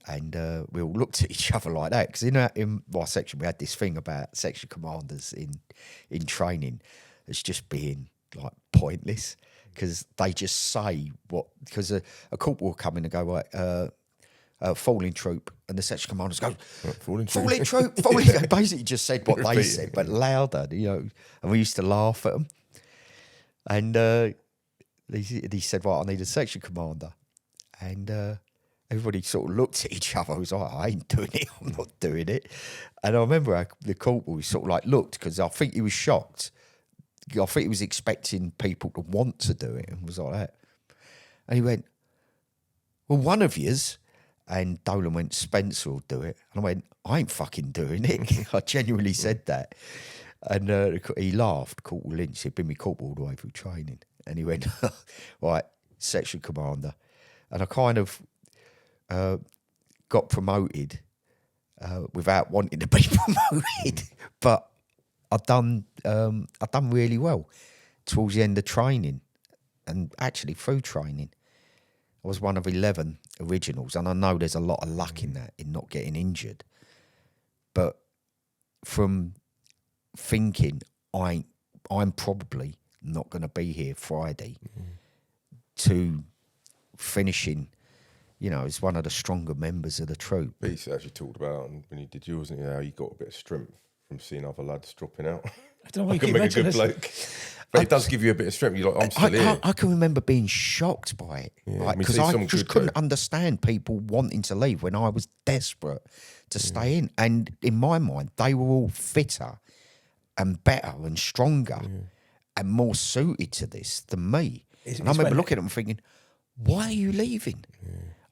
A: And we all looked at each other like that, because in my section we had this thing about section commanders in training as just being like pointless, because they just say what, because a corporal will come in and go, right, falling troop, and the section commanders go, falling troop. They basically just said what they said, but louder, and we used to laugh at them. And he said, right, I need a section commander. And everybody sort of looked at each other. I was like, I ain't doing it. I'm not doing it. And I remember the corporal sort of like looked, because I think he was shocked. I think he was expecting people to want to do it, and was like that. And he went, well, one of yous. And Dolan went, Spencer will do it. And I went, I ain't fucking doing it. I genuinely said that. And he laughed, Corporal Lynch. He'd been with corporal all the way through training. And he went, right, section commander. And I kind of got promoted without wanting to be promoted, but I'd done really well towards the end of training, and actually through training, I was one of 11 originals, and I know there's a lot of luck in that, in not getting injured. But from thinking I'm probably not going to be here Friday, to finishing, as one of the stronger members of the troop.
B: Beast actually talked about, and when you did yours, how you got a bit of strength from seeing other lads dropping out.
C: I don't know why you
B: can
C: keep
B: make a good
C: mentioning
B: bloke. But it does give you a bit of strength. You're like, I'm still here.
A: I can remember being shocked by it, because I just couldn't understand people wanting to leave when I was desperate to stay in. And in my mind, they were all fitter and better and stronger and more suited to this than me. And I remember looking at them thinking, why are you leaving?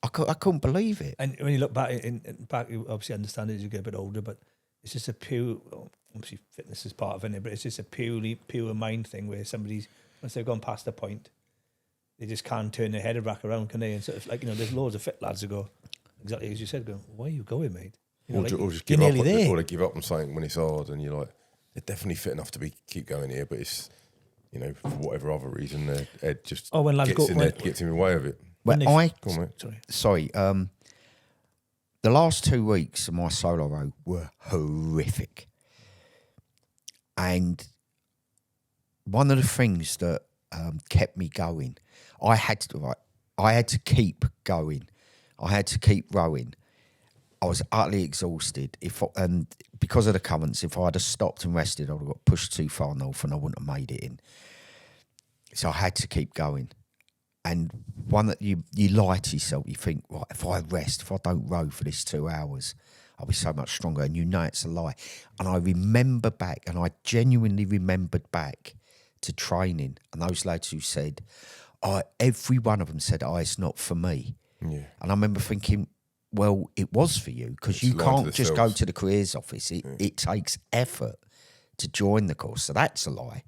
A: I couldn't believe it.
C: And when you look back, back, you obviously understand it as you get a bit older, but it's just a pure, obviously fitness is part of it, but it's just a pure mind thing where somebody's, once they've gone past a point, they just can't turn their head back around, can they? And sort of like, there's loads of fit lads that go, exactly as you said, go, why are you going, mate?
B: Or just give up, or they give up on something when it's hard, and you're like, they're definitely fit enough to keep going here, but it's, for whatever other reason, their head just gets in the way of it.
A: Well, the last 2 weeks of my solo row were horrific. And one of the things that kept me going, I had to keep going. I had to keep rowing. I was utterly exhausted. And because of the currents, if I had stopped and rested, I would have got pushed too far north and I wouldn't have made it in. So I had to keep going. And one that you lie to yourself, you think, right, if I rest, if I don't row for this 2 hours, I'll be so much stronger. And it's a lie. And I remember back, and I genuinely remembered back to training, and those lads who said, every one of them said, it's not for me. Yeah. And I remember thinking, well, it was for you, because you can't just go to the careers office. It takes effort to join the course. So that's a lie.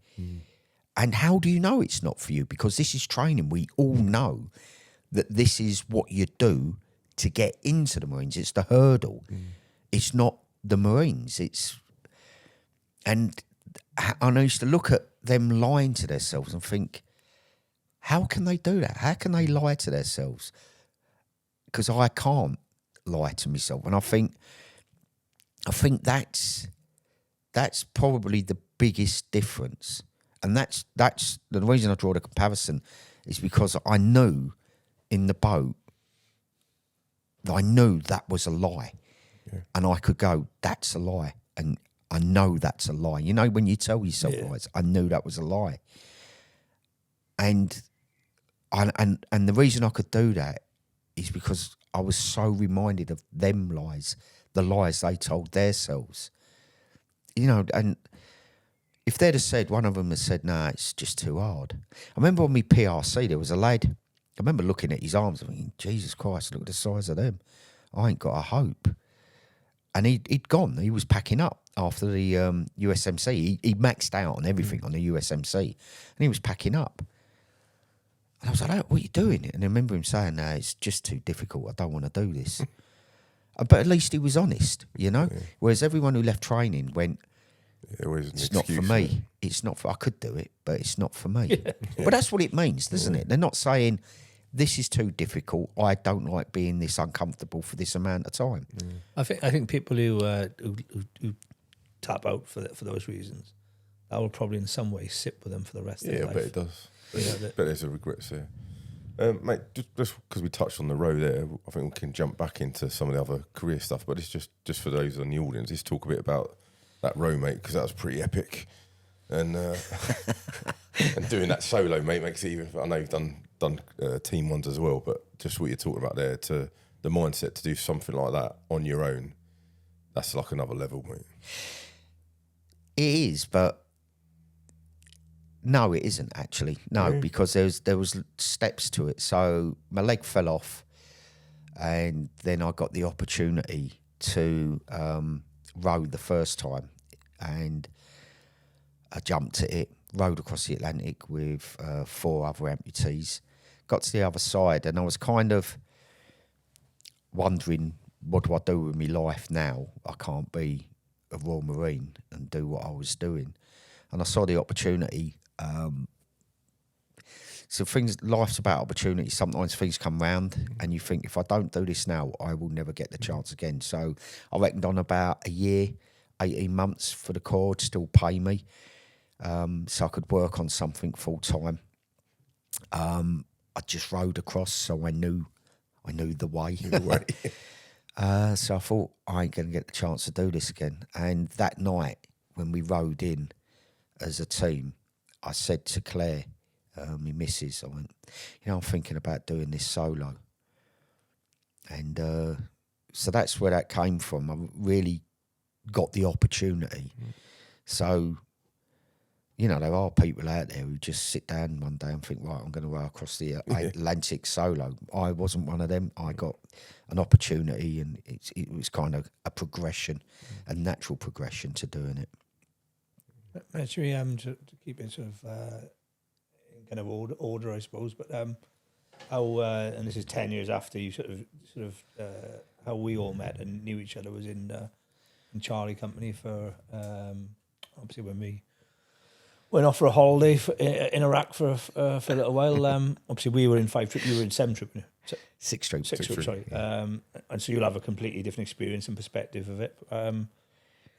A: And how do you know it's not for you? Because this is training. We all know that this is what you do to get into the Marines. It's the hurdle. It's not the Marines. And I used to look at them lying to themselves and think, how can they do that? How can they lie to themselves? Because I can't lie to myself. And I think that's probably the biggest difference. And that's the reason I draw the comparison is because I knew in the boat, I knew that was a lie. Yeah. And I could go, that's a lie. And I know that's a lie. You know, when you tell yourself lies, I knew that was a lie. And the reason I could do that is because I was so reminded of them lies, the lies they told themselves. You know, and if they'd have said, one of them had said, nah, it's just too hard. I remember on my PRC, there was a lad, I remember looking at his arms and thinking, Jesus Christ, look at the size of them. I ain't got a hope. And he'd gone. He was packing up after the USMC. He maxed out on everything on the USMC. And he was packing up. And I was like, oh, what are you doing? And I remember him saying, no, it's just too difficult. I don't want to do this. But at least he was honest, you know? Yeah. Whereas everyone who left training went, it's not for me. It's not for, I could do it, but it's not for me. Yeah. But that's what it means, doesn't it? They're not saying, this is too difficult. I don't like being this uncomfortable for this amount of time.
C: I think people who tap out for those reasons, that will probably in some way sit with them for the rest of their life.
B: Yeah, I bet it does. But there's a regret there. Mate, just because we touched on the row there, I think we can jump back into some of the other career stuff. But it's just for those in the audience, let's talk a bit about that row, mate, because that was pretty epic. And and doing that solo, mate, makes it even. I know you've done team ones as well, but just what you're talking about there, to the mindset to do something like that on your own, that's like another level, mate.
A: It is, but no, it isn't actually. No, because there was steps to it. So my leg fell off, and then I got the opportunity to row the first time, and I jumped at it, rowed across the Atlantic with 4 other amputees, got to the other side, and I was kind of wondering, what do I do with my life now? I can't be a Royal Marine and do what I was doing. And I saw the opportunity. So life's about opportunity. Sometimes things come round and you think, if I don't do this now, I will never get the chance again. So I reckoned on about a year, 18 months for the Corps to still pay me. So I could work on something full time. I just rowed across, so I knew the way. So I thought, I ain't going to get the chance to do this again. And that night, when we rowed in as a team, I said to Claire, my missus, I went, I'm thinking about doing this solo. And so that's where that came from. I really got the opportunity. So, there are people out there who just sit down one day and think, right, I'm going to row across the Atlantic solo. I wasn't one of them. I got an opportunity, and it was kind of a progression, a natural progression to doing it.
C: Actually, to keep it sort of in kind of order, I suppose, but how, and this is 10 years after you sort of how we all met and knew each other was in Charlie Company for, obviously when we went off for a holiday in Iraq for a little while. Obviously, we were in 5 Troop, you were in 7 Troop.
A: 6 Troop.
C: 6 Troop, sorry. Yeah. And so you'll have a completely different experience and perspective of it.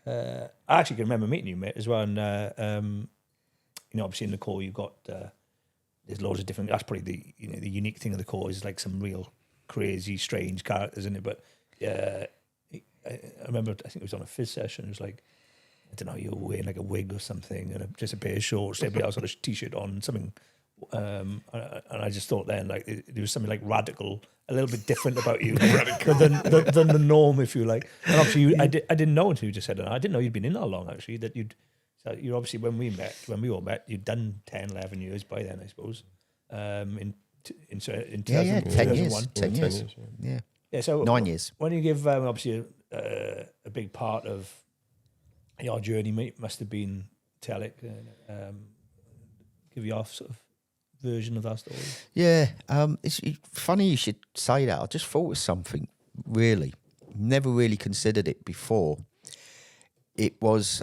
C: I actually can remember meeting you, mate, as well. And, obviously in the Corps, you've got, there's loads of different, that's probably the unique thing of the Corps is like some real crazy, strange characters in it. But I remember, I think it was on a fizz session, it was like, I don't know, you were wearing like a wig or something and just a pair of shorts, everybody else had a t-shirt on, something. And I just thought then, like, there was something like radical, a little bit different about you than the norm, if you like. And obviously, I didn't know until you just said it. I didn't know you'd been in that long, actually, that you're obviously, when we all met, you'd done 10, 11 years by then, I suppose. In 2000,
A: 10 years.
C: 2001.
A: 10 years. Yeah, so 9 years.
C: When you give, obviously, a big part of your journey, mate, must have been Telic, give your sort of version of that story.
A: Yeah, it's funny you should say that. I just thought of something, really. Never really considered it before. It was,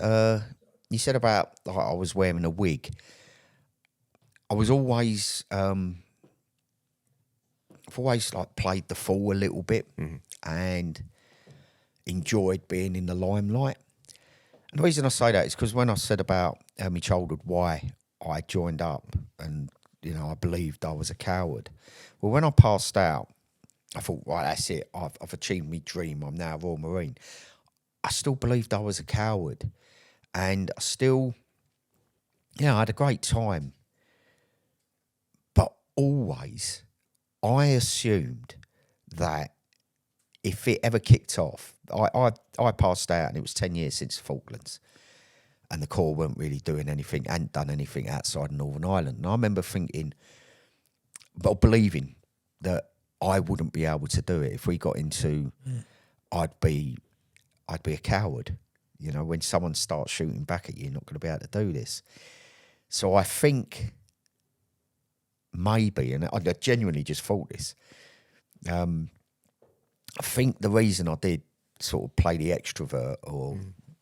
A: you said about like, I was wearing a wig. I was always, I've always like played the fool a little bit and enjoyed being in the limelight. And the reason I say that is because when I said about my childhood, why I joined up and, you know, I believed I was a coward. Well, when I passed out, I thought, right, that's it. I've achieved my dream. I'm now a Royal Marine. I still believed I was a coward. And I still, I had a great time. But always, I assumed that if it ever kicked off, I passed out and it was 10 years since the Falklands. And the Corps weren't really doing anything, hadn't done anything outside Northern Ireland. And I remember thinking, but believing that I wouldn't be able to do it. If we got into, I'd be a coward. You know, when someone starts shooting back at you, you're not going to be able to do this. So I think maybe, and I genuinely just thought this, I think the reason I did sort of play the extrovert or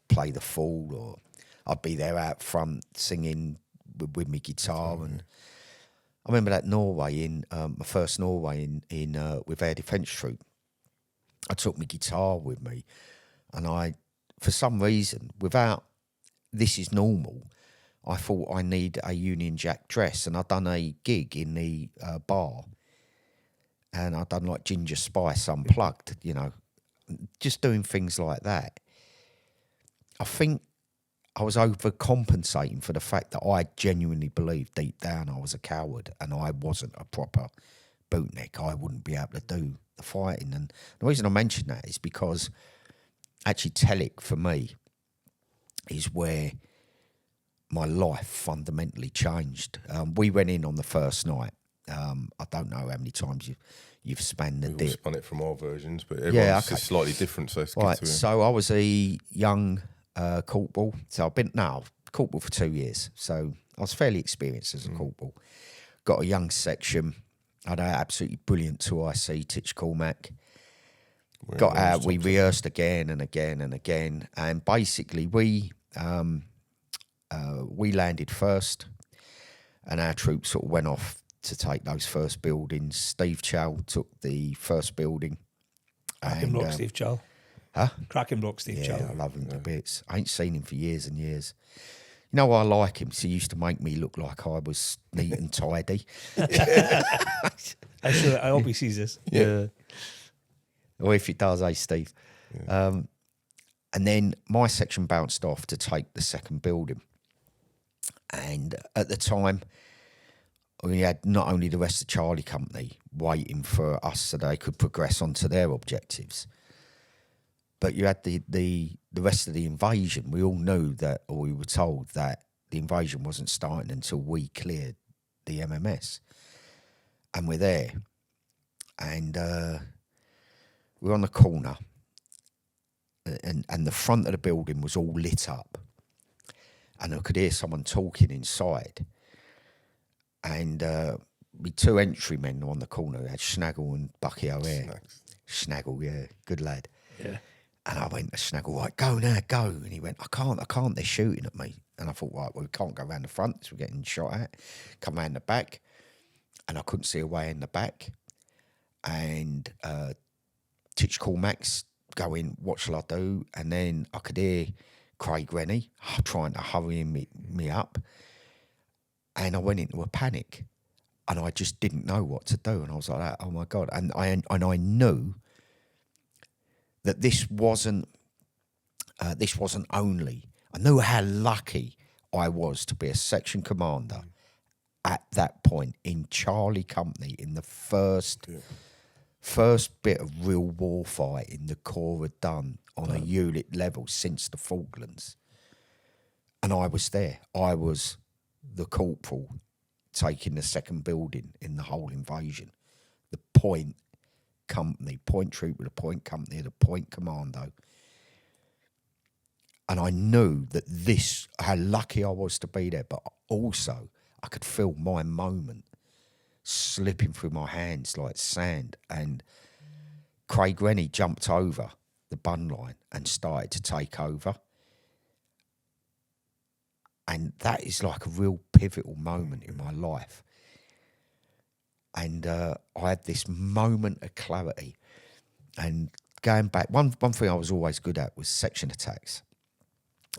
A: play the fool, or I'd be there out front singing with my guitar. And I remember that Norway, in my first Norway in with Air Defence Troop. I took my guitar with me, and I, for some reason, without this is normal, I thought I need a Union Jack dress, and I'd done a gig in the bar, and I'd done like Ginger Spice Unplugged, you know, just doing things like that. I think I was overcompensating for the fact that I genuinely believed deep down I was a coward and I wasn't a proper bootneck. I wouldn't be able to do the fighting. And the reason I mention that is because actually Telek for me is where my life fundamentally changed. We went in on the first night. I don't know how many times you've spun the
B: We've all
A: dip.
B: spun it from our versions, but everyone's just slightly different, so it's good to hear.
A: So I was a young corporal. So I've been corporal for 2 years. So I was fairly experienced as a corporal. Got a young section. I had an absolutely brilliant 2IC, Titch Cormac. Got out, we rehearsed again and again and again. And basically we landed first, and our troops sort of went off to take those first buildings. Steve Chow took the first building.
C: Cracking block, Steve Chow.
A: Huh?
C: Cracking block, Steve Chow.
A: Yeah, I love him to bits. I ain't seen him for years and years. You know why I like him? So he used to make me look like I was neat and tidy.
C: I hope he sees this.
A: Yeah. Or if he does, hey, Steve. Yeah. And then my section bounced off to take the second building. And at the time, we had not only the rest of Charlie Company waiting for us so they could progress onto their objectives, but you had the rest of the invasion. We all knew that, or we were told that the invasion wasn't starting until we cleared the MMS. And we're there. And we're on the corner. And the front of the building was all lit up. And I could hear someone talking inside. And we two entrymen on the corner who had Snaggle and Bucky O'Hare. Snaggle, yeah, good lad.
C: Yeah.
A: And I went to Snaggle, right, go now, go. And he went, I can't, they're shooting at me. And I thought, right, well, we can't go around the front, so we're getting shot at. Come round the back. And I couldn't see a way in the back. And Titch Cormac's going, what shall I do? And then I could hear Craig Rennie trying to hurry me up. And I went into a panic. And I just didn't know what to do. And I was like, oh, my God. And I knew that this wasn't only, I knew how lucky I was to be a section commander at that point in Charlie Company in the first bit of real war fighting the Corps had done on a unit level since the Falklands. And I was there. I was the corporal taking the second building in the whole invasion. The Point Company, Point Troop with the Point Company, the Point Commando. And I knew that how lucky I was to be there, but also I could feel my moment slipping through my hands like sand. And Craig Rennie jumped over the bun line and started to take over. And that is like a real pivotal moment in my life. And I had this moment of clarity. And going back, one thing I was always good at was section attacks.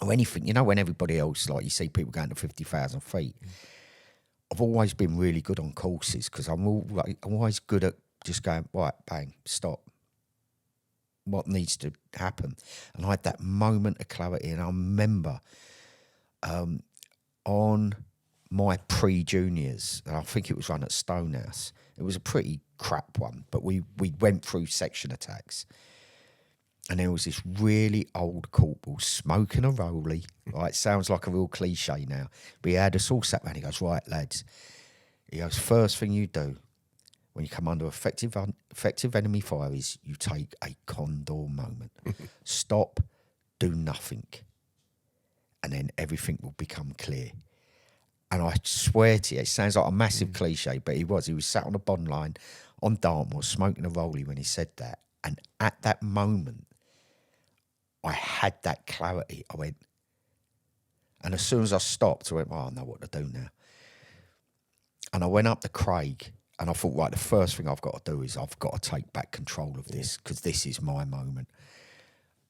A: Or anything, when everybody else, like you see people going to 50,000 feet, I've always been really good on courses because I'm always good at just going, right, bang, stop. What needs to happen? And I had that moment of clarity. And I remember on my pre-juniors, and I think it was run at Stonehouse, it was a pretty crap one, but we went through section attacks. And there was this really old corporal smoking a rollie. Right, sounds like a real cliche now. But he had us all sat around. He goes, right, lads. He goes, first thing you do when you come under effective enemy fire is you take a condor moment. Stop, do nothing. And then everything will become clear. And I swear to you, it sounds like a massive cliche, but he was sat on a bond line on Dartmoor smoking a rollie when he said that. And at that moment, I had that clarity. I went, and as soon as I stopped, I went, well, I know what to do now. And I went up to Craig and I thought, right, the first thing I've got to do is I've got to take back control of this because this is my moment.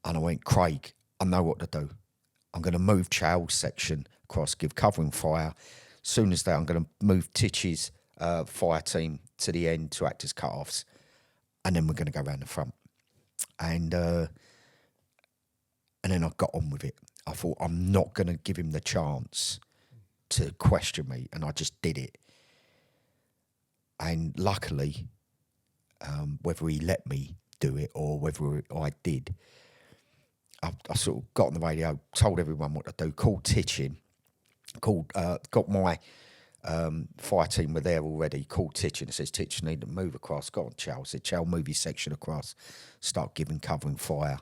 A: And I went, Craig, I know what to do. I'm going to move Chow's section across, give covering fire. As soon as that, I'm going to move Titch's fire team to the end to act as cut-offs. And then we're going to go around the front. And then I got on with it. I thought, I'm not going to give him the chance to question me. And I just did it. And luckily, whether he let me do it or whether I did, I sort of got on the radio, told everyone what to do, called Titch in, got my fire team were there already, called Titch in and says, Titch, need to move across. Got on Chow. I said, Chow, move your section across. Start giving covering fire.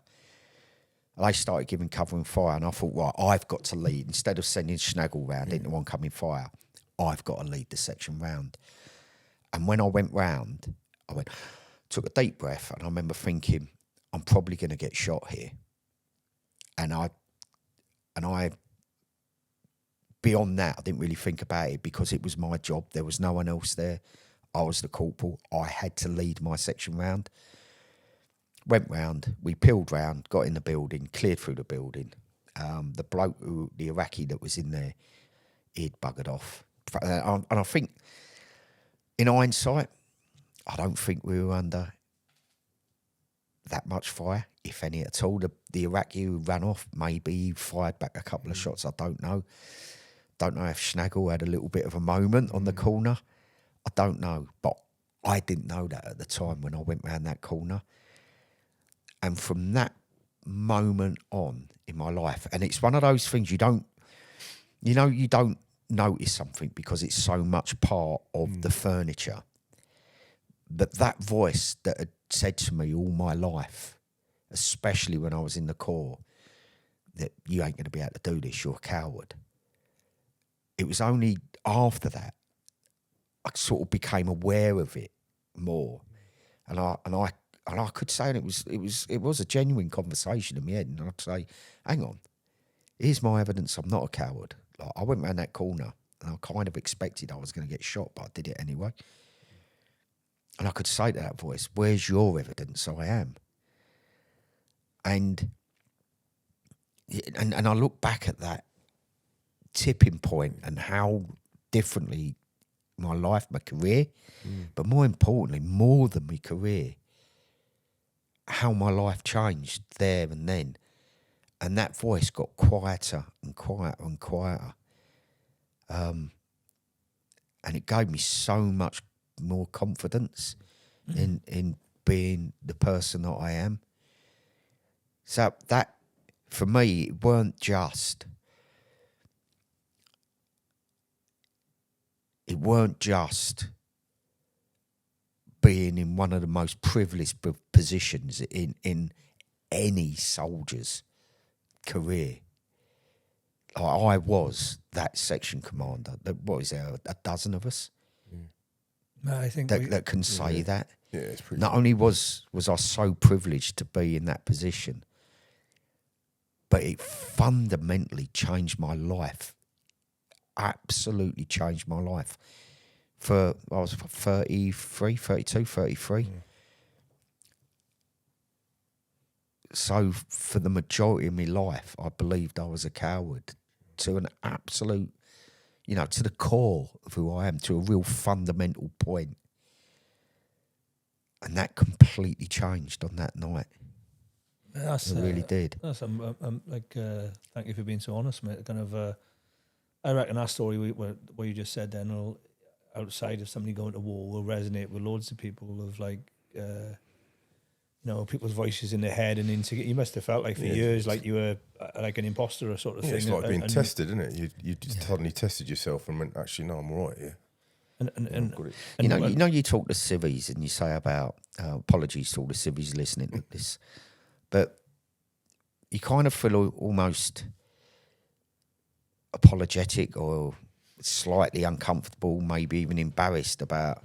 A: And they started giving covering fire, and I thought, right, I've got to lead. Instead of sending Snaggle round into oncoming fire, I've got to lead the section round. And when I went round, took a deep breath, and I remember thinking, I'm probably going to get shot here. And I, beyond that, I didn't really think about it because it was my job. There was no one else there. I was the corporal. I had to lead my section round. Went round, we peeled round, got in the building, cleared through the building. The bloke, the Iraqi that was in there, he'd buggered off. And I think, in hindsight, I don't think we were under that much fire, if any at all. The Iraqi who ran off, maybe he fired back a couple of shots, I don't know. Don't know if Snaggle had a little bit of a moment on the corner. I don't know, but I didn't know that at the time when I went round that corner. And from that moment on in my life, and it's one of those things you don't notice something because it's so much part of the furniture. But that voice that had said to me all my life, especially when I was in the Corps, that you ain't going to be able to do this, you're a coward. It was only after that I sort of became aware of it more. And I could say, and it was a genuine conversation in my head, and I'd say, hang on, here's my evidence I'm not a coward. Like, I went round that corner and I kind of expected I was going to get shot, but I did it anyway. And I could say to that voice, where's your evidence I am? And I look back at that tipping point and how differently my life, my career, but more importantly, more than my career, how my life changed there and then. And that voice got quieter and quieter and quieter. And it gave me so much more confidence in being the person that I am. So that, for me, it weren't just being in one of the most privileged positions in any soldier's career. I was that section commander. What is there, a dozen of us
C: No, I think
A: that can say that?
B: Yeah, it's pretty.
A: Not only was I so privileged to be in that position, but it fundamentally changed my life. Absolutely changed my life. I was 33, 32, 33. So for the majority of my life, I believed I was a coward to an absolute, to the core of who I am, to a real fundamental point. And that completely changed on that night. It really did.
C: Thank you for being so honest, mate. Kind of, I reckon our story, what you just said then, outside of somebody going to war, will resonate with loads of people of people's voices in their head and insecure. You must have felt like for years like you were like an imposter or sort of thing.
B: It's like being tested, isn't it? You just suddenly tested yourself and went, actually, no, I'm all right here.
A: You talk to civvies and you say about apologies to all the civvies listening to this, but you kind of feel almost apologetic or slightly uncomfortable, maybe even embarrassed about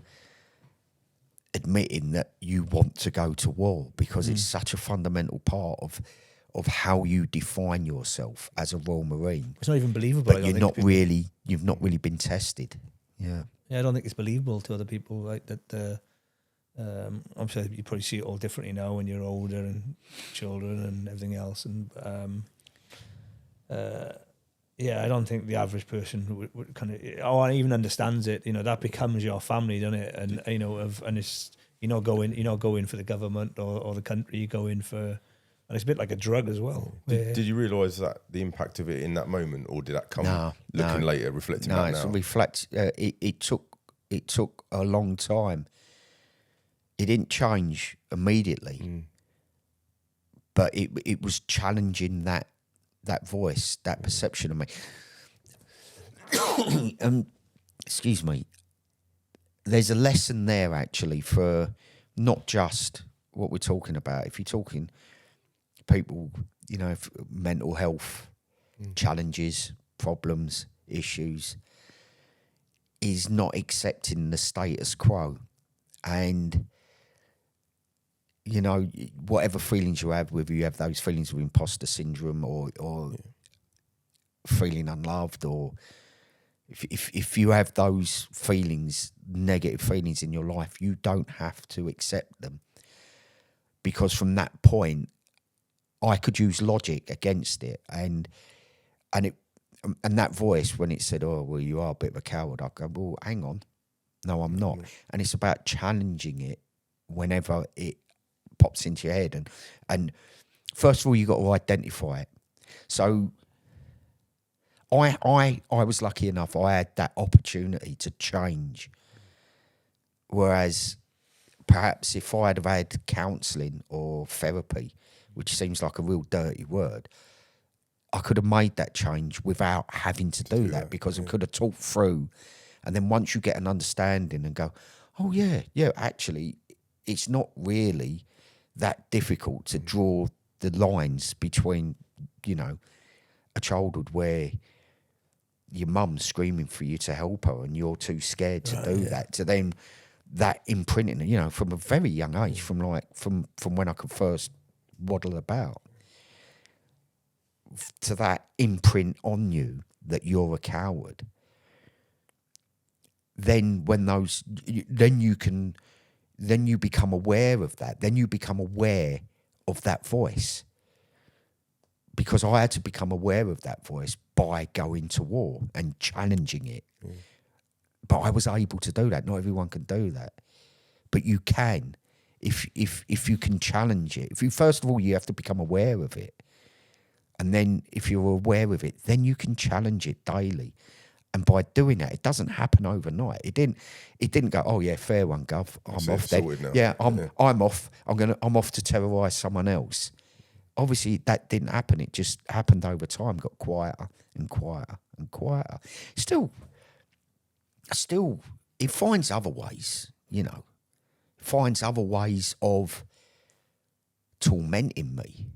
A: admitting that you want to go to war because it's such a fundamental part of how you define yourself as a Royal Marine.
C: It's not even believable.
A: But you've not really been tested. Yeah.
C: Yeah, I don't think it's believable to other people like that. I'm sure you probably see it all differently now when you're older and children and everything else. And I don't think the average person would kind of even understands it. That becomes your family, doesn't it? And and it's you're not going for the government or the country. You go in for, and it's a bit like a drug as well.
B: Did you realise that the impact of it in that moment, or did that come later, reflecting back now?
A: It took a long time. It didn't change immediately, but it was challenging that voice, that perception of me. Excuse me. There's a lesson there actually for not just what we're talking about. If you're talking people, mental health challenges, problems, issues, is not accepting the status quo. And, whatever feelings you have, whether you have those feelings of imposter syndrome or feeling unloved, or if you have those feelings, negative feelings in your life, you don't have to accept them. Because from that point, I could use logic against it, and that voice, when it said, "Oh, well, you are a bit of a coward," I go, "Well, hang on, no, I'm not." And it's about challenging it whenever it pops into your head, and first of all, you got to identify it. So, I was lucky enough; I had that opportunity to change. Whereas, perhaps if I'd have had counselling or therapy, which seems like a real dirty word, I could have made that change without having to do that, because I could have talked through. And then once you get an understanding and go, oh, yeah, actually, it's not really that difficult to draw the lines between, a childhood where your mum's screaming for you to help her and you're too scared to do that, to then that imprinting, from a very young age, from when I could first waddle about, to that imprint on you that you're a coward. Then you become aware of that. Then you become aware of that voice. Because I had to become aware of that voice by going to war and challenging it. But I was able to do that. Not everyone can do that. But you can. If you can challenge it. First of all, you have to become aware of it. And then if you're aware of it, then you can challenge it daily. And by doing that, it doesn't happen overnight. It didn't go, oh yeah, fair one, Gov. I'm off then. Yeah, I'm off. I'm off to terrorise someone else. Obviously, that didn't happen. It just happened over time. Got quieter and quieter and quieter. Still, it finds other ways. Finds other ways of tormenting me.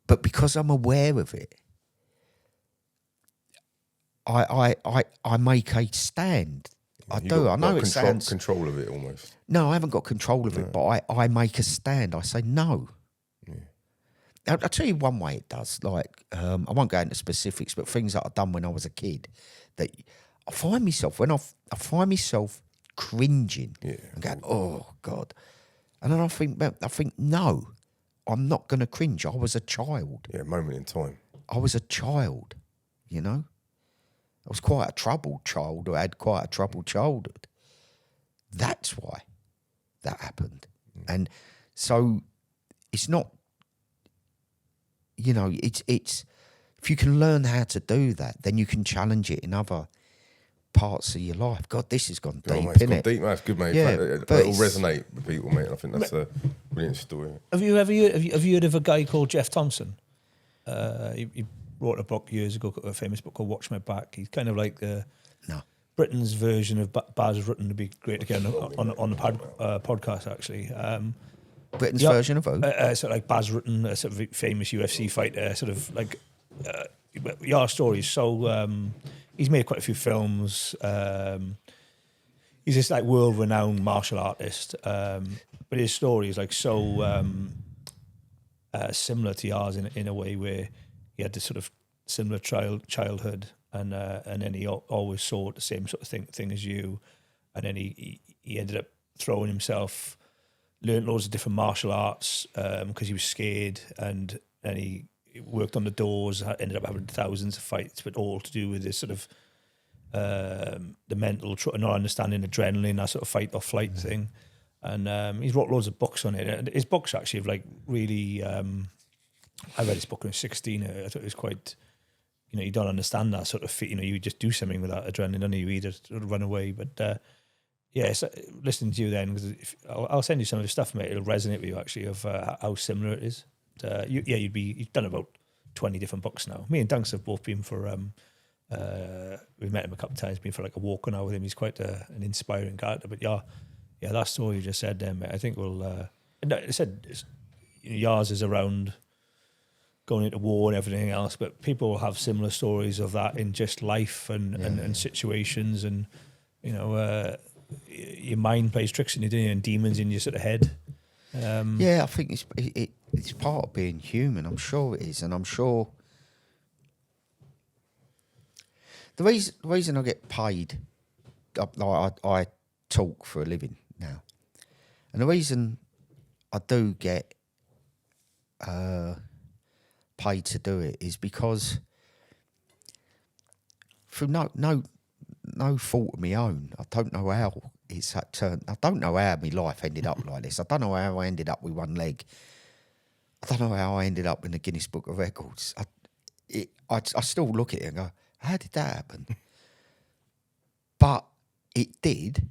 A: But because I'm aware of it, I make a stand. I do. I know it sounds
B: control of it almost.
A: No, I haven't got control of it, but I make a stand. I say no. I'll tell you one way it does. Like, I won't go into specifics, but things that I've done when I was a kid that I find myself, when I find myself cringing and going, oh, God. And then I think, no, I'm not going to cringe. I was a child.
B: Yeah, moment in time.
A: I was a child, you know. I was quite a troubled child or had quite a troubled childhood. That's why that happened. And so it's not, you know, it's if you can learn how to do that, then you can challenge it in other parts of your life. God, this has gone deep,
B: It's
A: innit?
B: gone deep, man. That's good, mate.
A: Yeah,
B: It'll resonate with people, mate. I think that's a brilliant story.
C: Have you heard of a guy called Jeff Thompson? He wrote a book years ago, a famous book called Watch My Back. He's kind of like Britain's version of Baz Rutten. To be great to get on the podcast, actually.
A: Britain's version of who?
C: Sort of like Baz Rutten, a sort of famous UFC fighter, sort of like your story is so. He's made quite a few films. He's this like world-renowned martial artist, but his story is like so similar to yours in a way where he had this sort of similar childhood, and then he always saw the same sort of thing as you, and then he ended up throwing himself. Learned loads of different martial arts because he was scared, and he worked on the doors. Ended up having thousands of fights, but all to do with this sort of the mental, not understanding adrenaline, that sort of fight or flight thing. And he's wrote loads of books on it. And his books actually have like really. I read his book when I was 16. I thought it was quite. You know, you don't understand that sort of. You know, you just do something with that adrenaline, and you either sort of run away, but. Yeah, so listening to you then, because I'll send you some of the stuff, mate. It'll resonate with you actually of how similar it is. You've done about 20 different books now. Me and Dunks have both been for. We've met him a couple of times. Been for like a walk now with him. He's quite an inspiring character. But yeah, that story you just said there, mate. I think we'll. I said yours is around going into war and everything else, but people will have similar stories of that in just life and situations, and you know. Your mind plays tricks on you, doing and demons in your sort of head.
A: I think it's part of being human. I'm sure it is, and I'm sure the reason I get paid, I talk for a living now, and the reason I do get paid to do it is because through no fault of my own. I don't know how it's that turned. I don't know how my life ended up like this. I don't know how I ended up with one leg. I don't know how I ended up in the Guinness Book of Records. I still look at it and go, how did that happen? But it did,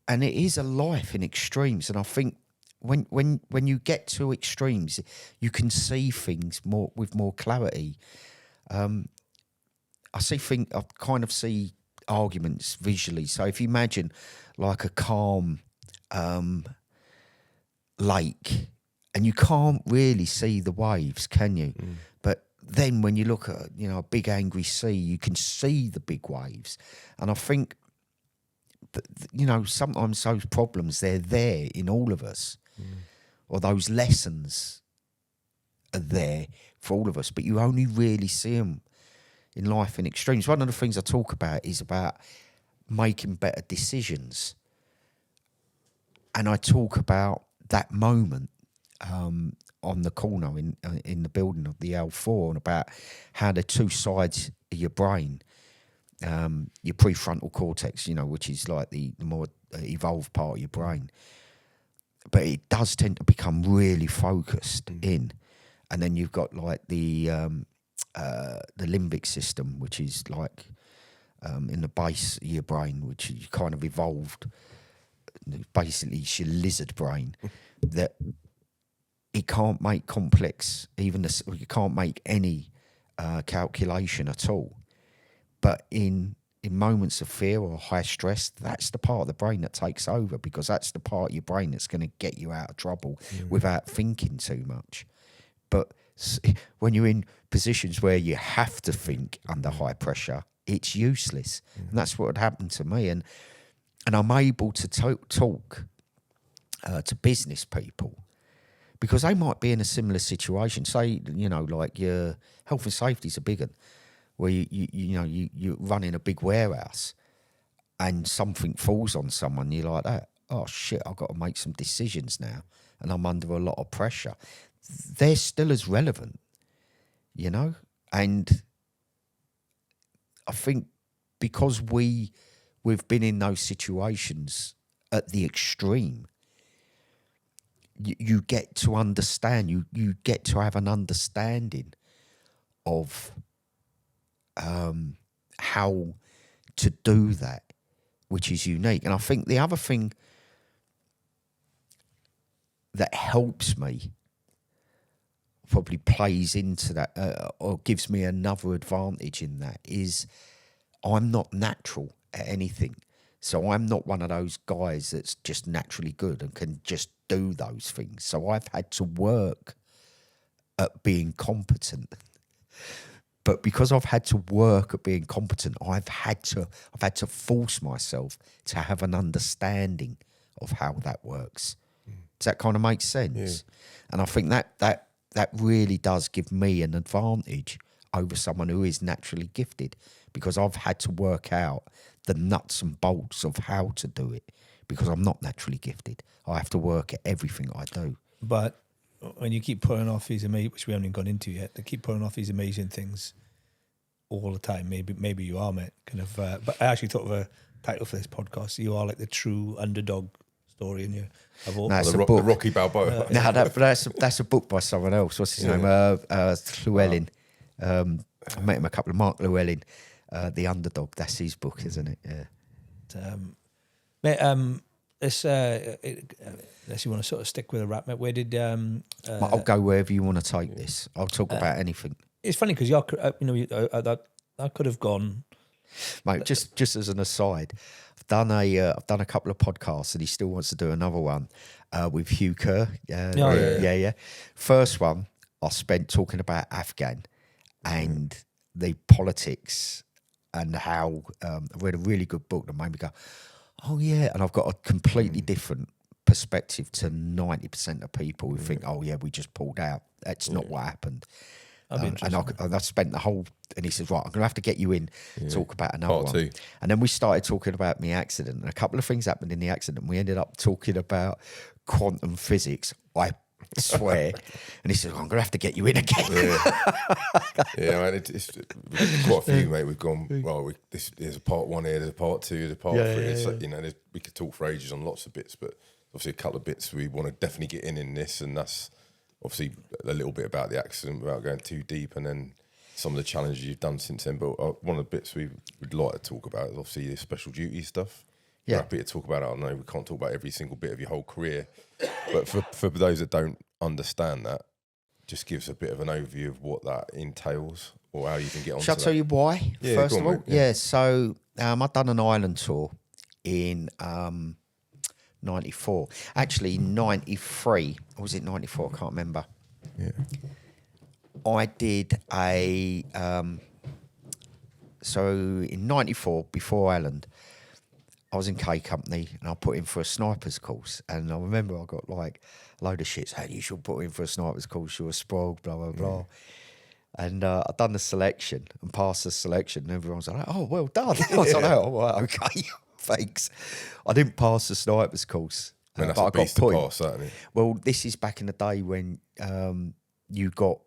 A: and it is a life in extremes. And I think when you get to extremes, you can see things with more clarity. I kind of see arguments visually. So if you imagine like a calm lake, and you can't really see the waves, can you? But then when you look at a big angry sea, you can see the big waves. And I think sometimes those problems, they're there in all of us, or those lessons are there for all of us, but you only really see them in life in extremes. One of the things I talk about is about making better decisions. And I talk about that moment on the corner in the building of the L4, and about how the two sides of your brain, your prefrontal cortex, which is like the more evolved part of your brain, but it does tend to become really focused in. And then you've got like the limbic system, which is like in the base of your brain, which is kind of evolved. Basically, it's your lizard brain that it can't make complex, you can't make any calculation at all. But in moments of fear or high stress, that's the part of the brain that takes over, because that's the part of your brain that's going to get you out of trouble without thinking too much. But when you're in positions where you have to think under high pressure, it's useless. And that's what had happened to me. And I'm able to talk to business people because they might be in a similar situation. Say, like your health and safety is a big one, where you're running a big warehouse and something falls on someone, you're like that. Oh shit, I've got to make some decisions now, and I'm under a lot of pressure. They're still as relevant, and I think because we've been in those situations at the extreme, you get to understand, you get to have an understanding of how to do that, which is unique. And I think the other thing that helps me, probably plays into that, or gives me another advantage in that, is I'm not natural at anything. So I'm not one of those guys that's just naturally good and can just do those things. So I've had to work at being competent. But because I've had to work at being competent, I've had to force myself to have an understanding of how that works. Does that kind of make sense? Yeah. And I think that really does give me an advantage over someone who is naturally gifted, because I've had to work out the nuts and bolts of how to do it, because I'm not naturally gifted. I have to work at everything I do.
C: But when you keep putting off these amazing, which we haven't even gone into yet, they keep putting off these amazing things all the time. Maybe you are, mate. But I actually thought of a title for this podcast. You are like the true underdog story, and you have all
B: the Rocky Balboa.
A: No, that's a book by someone else. What's his name? Llewellyn. I met him a couple of Mark Llewellyn. The Underdog. That's his book, isn't it? Yeah.
C: Mate, unless you want to sort of stick with a rap, mate, where did
A: I'll go wherever you want to take this. I'll talk about anything.
C: It's funny because I could have gone,
A: mate. Just as an aside, I've done a couple of podcasts, and he still wants to do another one with Hugh Kerr. Yeah. First one I spent talking about Afghan and the politics and how I read a really good book that made me go, oh yeah, and I've got a completely different perspective to 90% of people who think, oh yeah, we just pulled out. That's not what happened. And I spent the whole, and he says, right, I'm going to have to get you in, talk about another
B: Part
A: one.
B: 2. And
A: then we started talking about my accident, and a couple of things happened in the accident. We ended up talking about quantum physics, I swear. And he says, I'm going to have to get you in again.
B: Yeah, man, it's quite a few, mate. We've gone, well, there's a part 1 here, there's a part 2, there's a part 3. It's like, we could talk for ages on lots of bits, but obviously a couple of bits we want to definitely get in this, and that's obviously a little bit about the accident without going too deep, and then some of the challenges you've done since then. But one of the bits we would like to talk about is obviously the special duty stuff. Yeah. We're happy to talk about it. I know we can't talk about every single bit of your whole career, but for those that don't understand that, just gives a bit of an overview of what that entails or how you can get on.
A: Shall I tell you why?
B: Yeah,
A: first of all,
B: mate.
A: So I've done an island tour in 94. Actually, 93. Or was it 94? I can't remember.
B: Yeah.
A: I did a... so in 94, before Ireland, I was in K Company and I put in for a sniper's course. And I remember I got like a load of shit saying, you should put in for a sniper's course, you're a spoiled, blah, blah, blah. And I'd done the selection and passed the selection, and everyone's like, oh, well done. I was like, oh, well, okay. Thanks. I didn't pass the sniper's course.
B: Man, that's
A: but
B: a
A: I got
B: beast to pass, certainly.
A: Well, this is back in the day when you got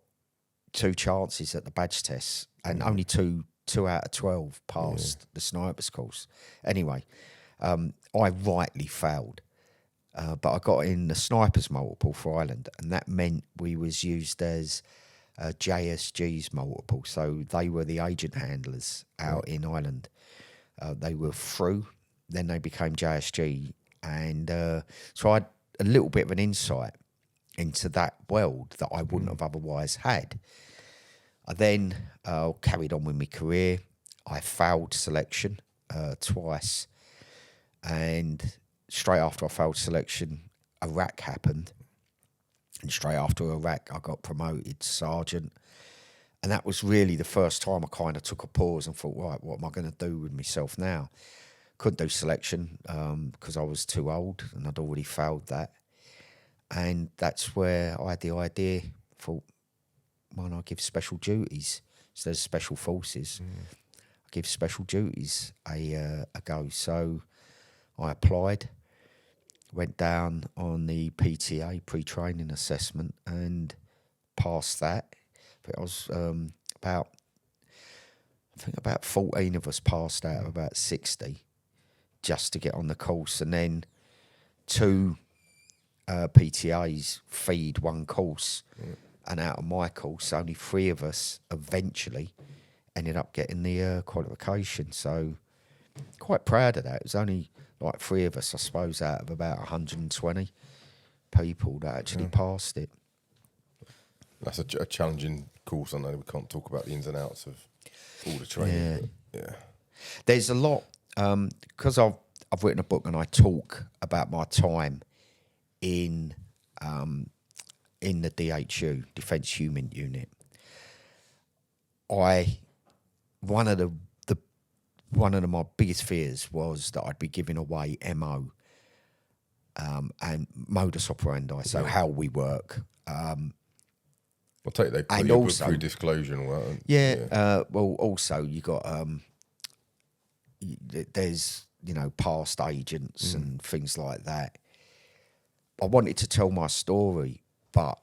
A: 2 chances at the badge test, and only two out of 12 passed the sniper's course. Anyway, I rightly failed, but I got in the sniper's multiple for Ireland, and that meant we was used as JSG's multiple. So they were the agent handlers out in Ireland. They were through. Then they became JSG, and so I had a little bit of an insight into that world that I wouldn't have otherwise had. I then carried on with my career. I failed selection twice, and straight after I failed selection, Iraq happened, And straight after Iraq, I got promoted sergeant. And that was really the first time I kind of took a pause and thought, right, what am I going to do with myself now? Couldn't do selection because I was too old and I'd already failed that. And that's where I had the idea, thought, why not give special duties instead of special forces? I give special duties a go. So I applied, went down on the PTA, pre-training assessment, and passed that. But I was about 14 of us passed out of about 60 just to get on the course. And then 2 PTAs feed one course. And out of my course, only 3 of us eventually ended up getting the qualification. So quite proud of that. It was only like 3 of us, I suppose, out of about 120 people that actually passed it.
B: That's a challenging course. I know we can't talk about the ins and outs of all the training. Yeah.
A: There's a lot, because I've written a book and I talk about my time in the DHU, Defence Human Unit. One of my biggest fears was that I'd be giving away MO and modus operandi, so how we work.
B: I'll take they put your book through disclosure and all that.
A: Well, also you got there's past agents and things like that. I wanted to tell my story, but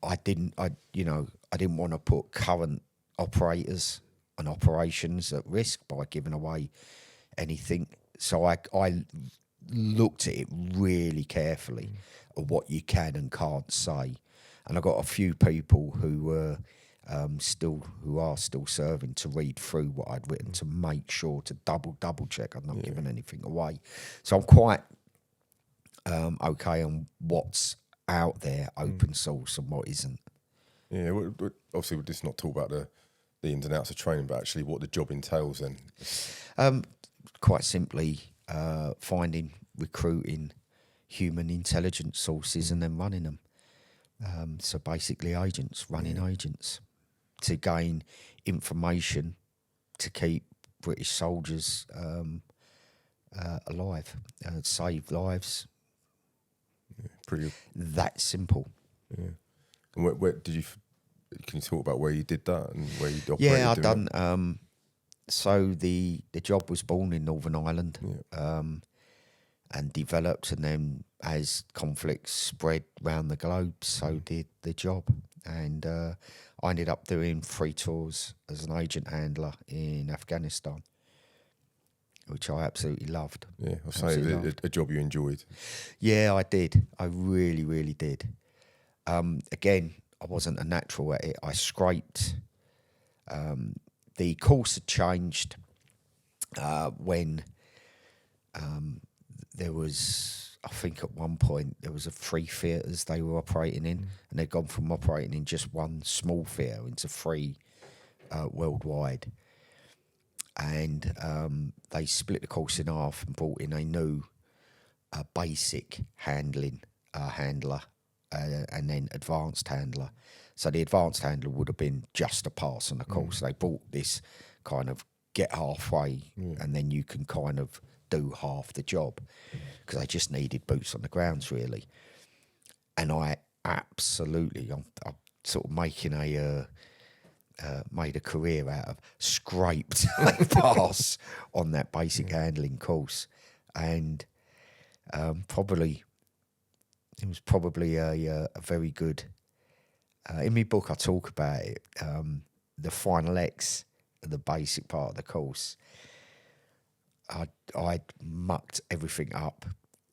A: I didn't want to put current operators and operations at risk by giving away anything. So I looked at it really carefully of what you can and can't say. And I got a few people who were who are still serving to read through what I'd written to make sure to double check I'm not giving anything away. So I'm quite okay on what's out there, open source, and what isn't.
B: Yeah, obviously we're just not talk about the ins and outs of training, but actually what the job entails then.
A: Quite simply, finding, recruiting human intelligence sources and then running them. So basically running agents to gain information to keep British soldiers alive, save lives.
B: Pretty
A: that simple.
B: Yeah. And where did you? Can you talk about where you did that and where you operated?
A: Yeah, I've done. So the job was born in Northern Ireland, and developed, and then as conflicts spread round the globe, so did the job. And I ended up doing 3 tours as an agent handler in Afghanistan, which I absolutely loved.
B: Yeah, I'll say a job you enjoyed.
A: Yeah, I did. I really, really did. Again, I wasn't a natural at it. I scraped. The course had changed when there was, I think at one point, there was 3 theatres they were operating in, and they'd gone from operating in just one small theatre into 3 worldwide. And they split the course in half and brought in a new basic handler and then advanced handler. So the advanced handler would have been just a pass on the course. They brought this kind of get halfway and then you can kind of do half the job, because they just needed boots on the grounds really. And I absolutely, I'm sort of making made a career out of scraped a pass on that basic handling course. And it was probably a very good, in my book I talk about it, the final X, the basic part of the course, I'd mucked everything up,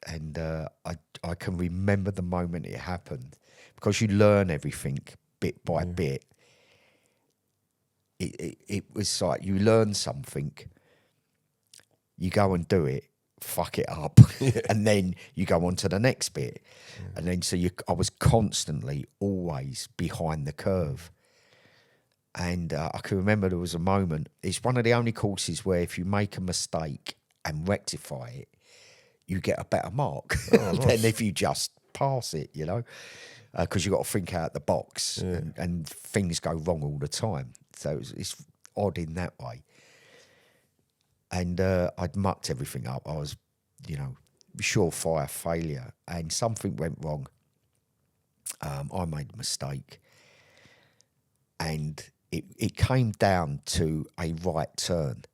A: and I can remember the moment it happened, because you learn everything bit by bit. It was like you learn something, you go and do it, fuck it up, and then you go on to the next bit, and then I was constantly always behind the curve. And I can remember there was a moment. It's one of the only courses where if you make a mistake and rectify it, you get a better mark than if you just pass it, because you've got to think out the box, and things go wrong all the time. So it's odd in that way. And I'd mucked everything up. I was, surefire failure, and something went wrong. I made a mistake, and it came down to a right turn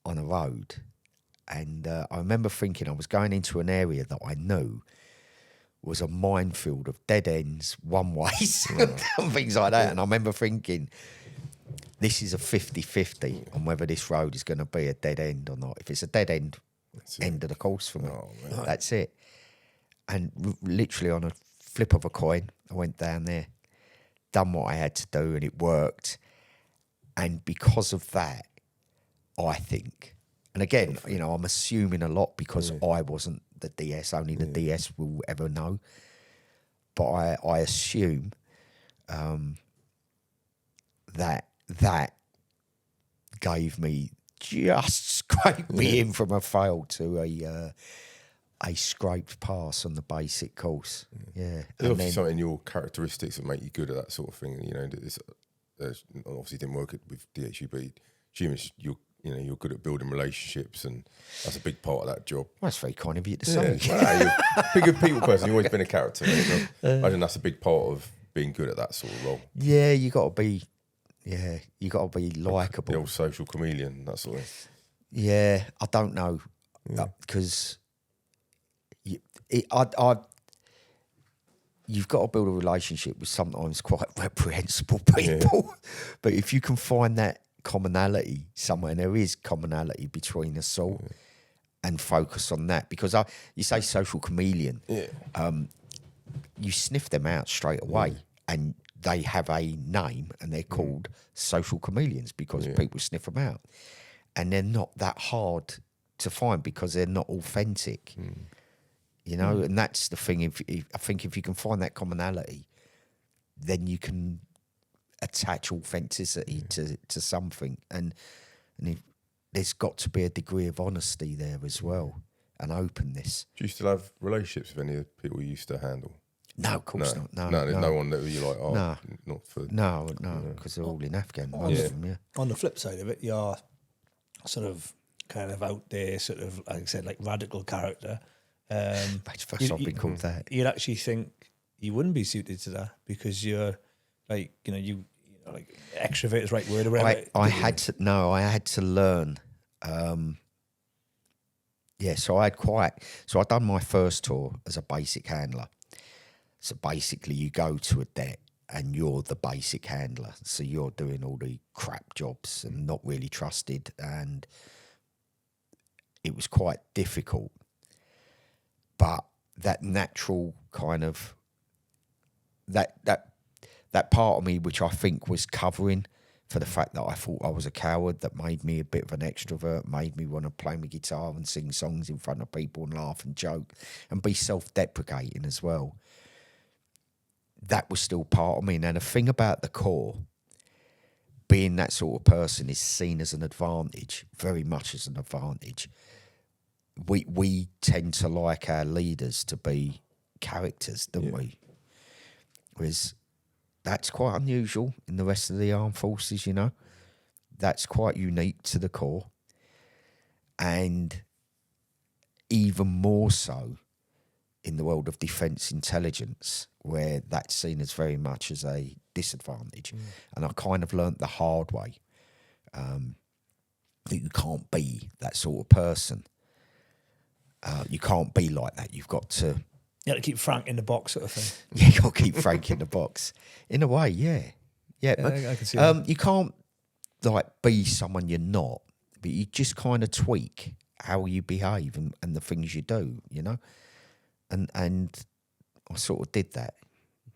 A: on a road. And I remember thinking I was going into an area that I knew was a minefield of dead ends, one-ways, and things like that. And I remember thinking, this is a 50-50 on whether this road is going to be a dead end or not. If it's a dead end, end of the course for me. That's it. And literally on a flip of a coin, I went down there, done what I had to do, and it worked. And because of that, I think, and again, I'm assuming a lot because I wasn't the DS, only the DS will ever know. But I assume that gave me, just scraped me in from a fail to a scraped pass on the basic course. Yeah.
B: There's obviously something in your characteristics that make you good at that sort of thing. This obviously didn't work with DHU, but you're good at building relationships, and that's a big part of that job.
A: Well, that's very kind of you to say.
B: Well, you're a good people person. You've always been a character. I think that's a big part of being good at that sort of role.
A: Yeah, you got to be likeable.
B: The old social chameleon, that sort of thing.
A: Yeah, I don't know, because you've got to build a relationship with sometimes quite reprehensible people. But if you can find that commonality somewhere, and there is commonality between us all, and focus on that, because you say social chameleon, you sniff them out straight away, and they have a name, and they're called social chameleons because people sniff them out, and they're not that hard to find because they're not authentic, and that's the thing. I think if you can find that commonality, then you can attach authenticity to something, and there's got to be a degree of honesty there as well, and openness.
B: Do you still have relationships with any of the people you used to handle?
A: No, of course not. No,
B: there's no one that you're like, not for...
A: No, because they're all in Afghan, most of them,
C: On the flip side of it, you're sort of kind of out there, sort of, like I said, like radical character.
A: That's the first I've been called that.
C: You'd actually think you wouldn't be suited to that because you're like, like extrovert is the right word or whatever.
A: I had to learn. So I'd done my first tour as a basic handler. So basically you go to a det and you're the basic handler. So you're doing all the crap jobs and not really trusted, and it was quite difficult. But that natural kind of that part of me, which I think was covering for the fact that I thought I was a coward, that made me a bit of an extrovert, made me want to play my guitar and sing songs in front of people and laugh and joke and be self-deprecating as well. That was still part of me. Now, the thing about the Corps, being that sort of person is seen as an advantage, very much as an advantage. We tend to like our leaders to be characters, don't we? Whereas that's quite unusual in the rest of the armed forces, That's quite unique to the Corps. And even more so in the world of defence intelligence, where that's seen as very much as a disadvantage. And I kind of learnt the hard way that you can't be that sort of person. You can't be like that. You've got to...
C: You have to keep Frank in the box, sort of thing.
A: Yeah, you got to keep Frank in the box. In a way, yeah. Yeah, but
C: I can see that.
A: You can't be someone you're not, but you just kind of tweak how you behave and the things you do, And I sort of did that.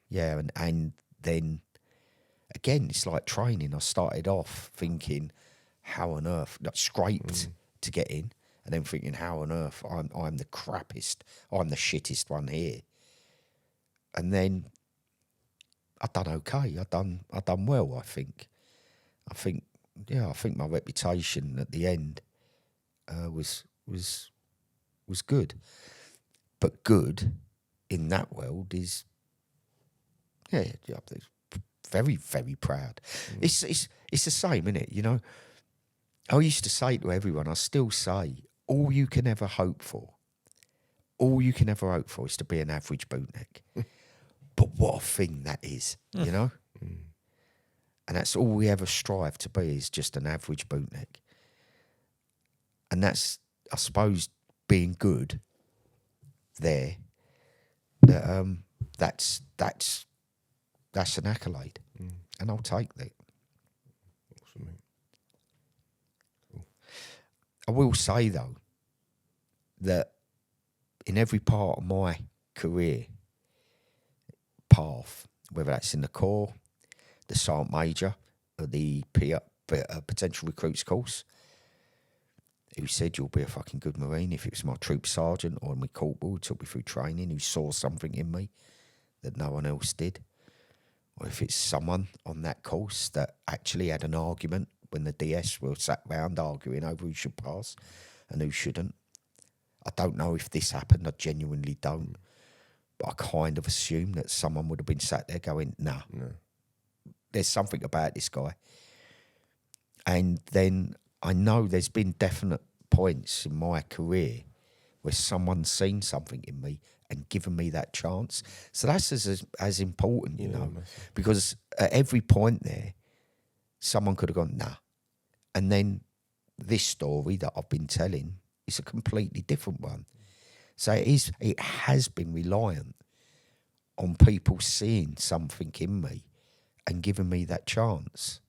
A: Yeah, and then, again, it's like training. I started off thinking, how on earth, scraped to get in, and then thinking, how on earth, I'm the crappiest, I'm the shittest one here. And then I've done okay. I've done well, I think. I think my reputation at the end was good. But good in that world is Yeah, very, very proud. It's the same, isn't it? You know, I used to say to everyone, I still say, all you can ever hope for is to be an average bootneck. But what a thing that is, you know? And that's all we ever strive to be, is just an average bootneck. And that's, I suppose, being good there, that's an accolade. And I'll take that.
B: Awesome, mate. Cool.
A: I will say, though, that in every part of my career path, whether that's in the Corps, the Sergeant Major, or the Potential Recruits course, who said you'll be a fucking good Marine, if it was my troop sergeant or my corporal who took me through training, who saw something in me that no one else did, or if it's someone on that course that actually had an argument when the DS were sat round arguing over who should pass and who shouldn't. I don't know if this happened, I genuinely don't, but I kind of assume that someone would have been sat there going, nah, there's something about this guy. And then I know there's been definite points in my career where someone's seen something in me and given me that chance. So that's as important, you know, because at every point there, someone could have gone, nah. And then this story that I've been telling is a completely different one. So it has been reliant on people seeing something in me and giving me that chance.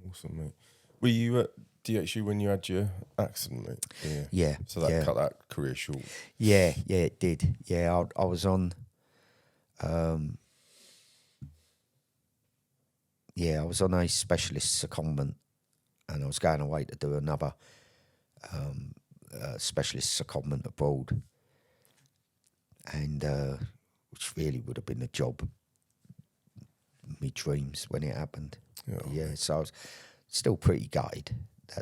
B: Awesome, mate. Were you at DHU when you had your accident, mate?
A: Yeah.
B: So that cut that career short.
A: Yeah, it did. Yeah, I was on. I was on a specialist secondment, and I was going away to do another specialist secondment abroad, and which really would have been a job, me dreams when it happened. So I was still pretty gutted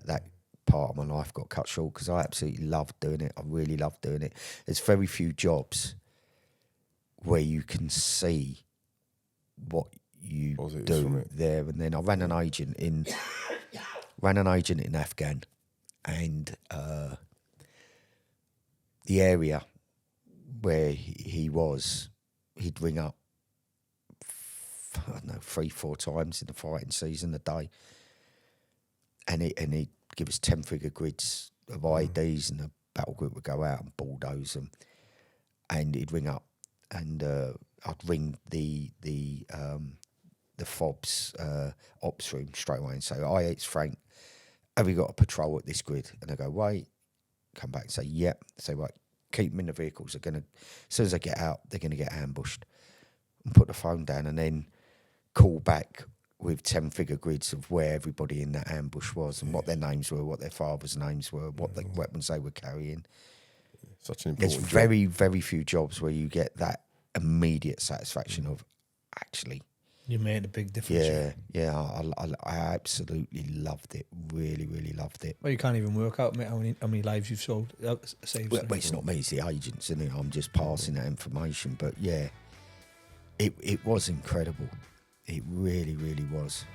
A: that part of my life got cut short, because I absolutely loved doing it. I really loved doing it. There's very few jobs where you can see what you do there. And then I ran an agent in Afghan, and the area where he was, he'd ring up, I don't know, 3-4 times in the fighting season a day, and he'd give us 10-figure grids of IEDs, and the battle group would go out and bulldoze them, and he'd ring up, and I'd ring the FOB's ops room straight away and say, "Hi, it's Frank. Have you got a patrol at this grid?" And I go, "Wait." Come back and say, "Yep." Say, "Right, keep them in the vehicles. As soon as they get out, they're going to get ambushed." And put the phone down, and then call back with 10-figure grids of where everybody in that ambush was, and what their names were, what their father's names were, what the weapons they were carrying.
B: Such an important
A: There's very, very few jobs where you get that immediate satisfaction of actually,
C: you made a big difference.
A: Yeah. I absolutely loved it. Really, really loved it.
C: Well, you can't even work out, mate, how many lives you've saved.
A: Well, it's not me, it's the agents, isn't it? I'm just passing that information. But yeah, it was incredible. It really, really was.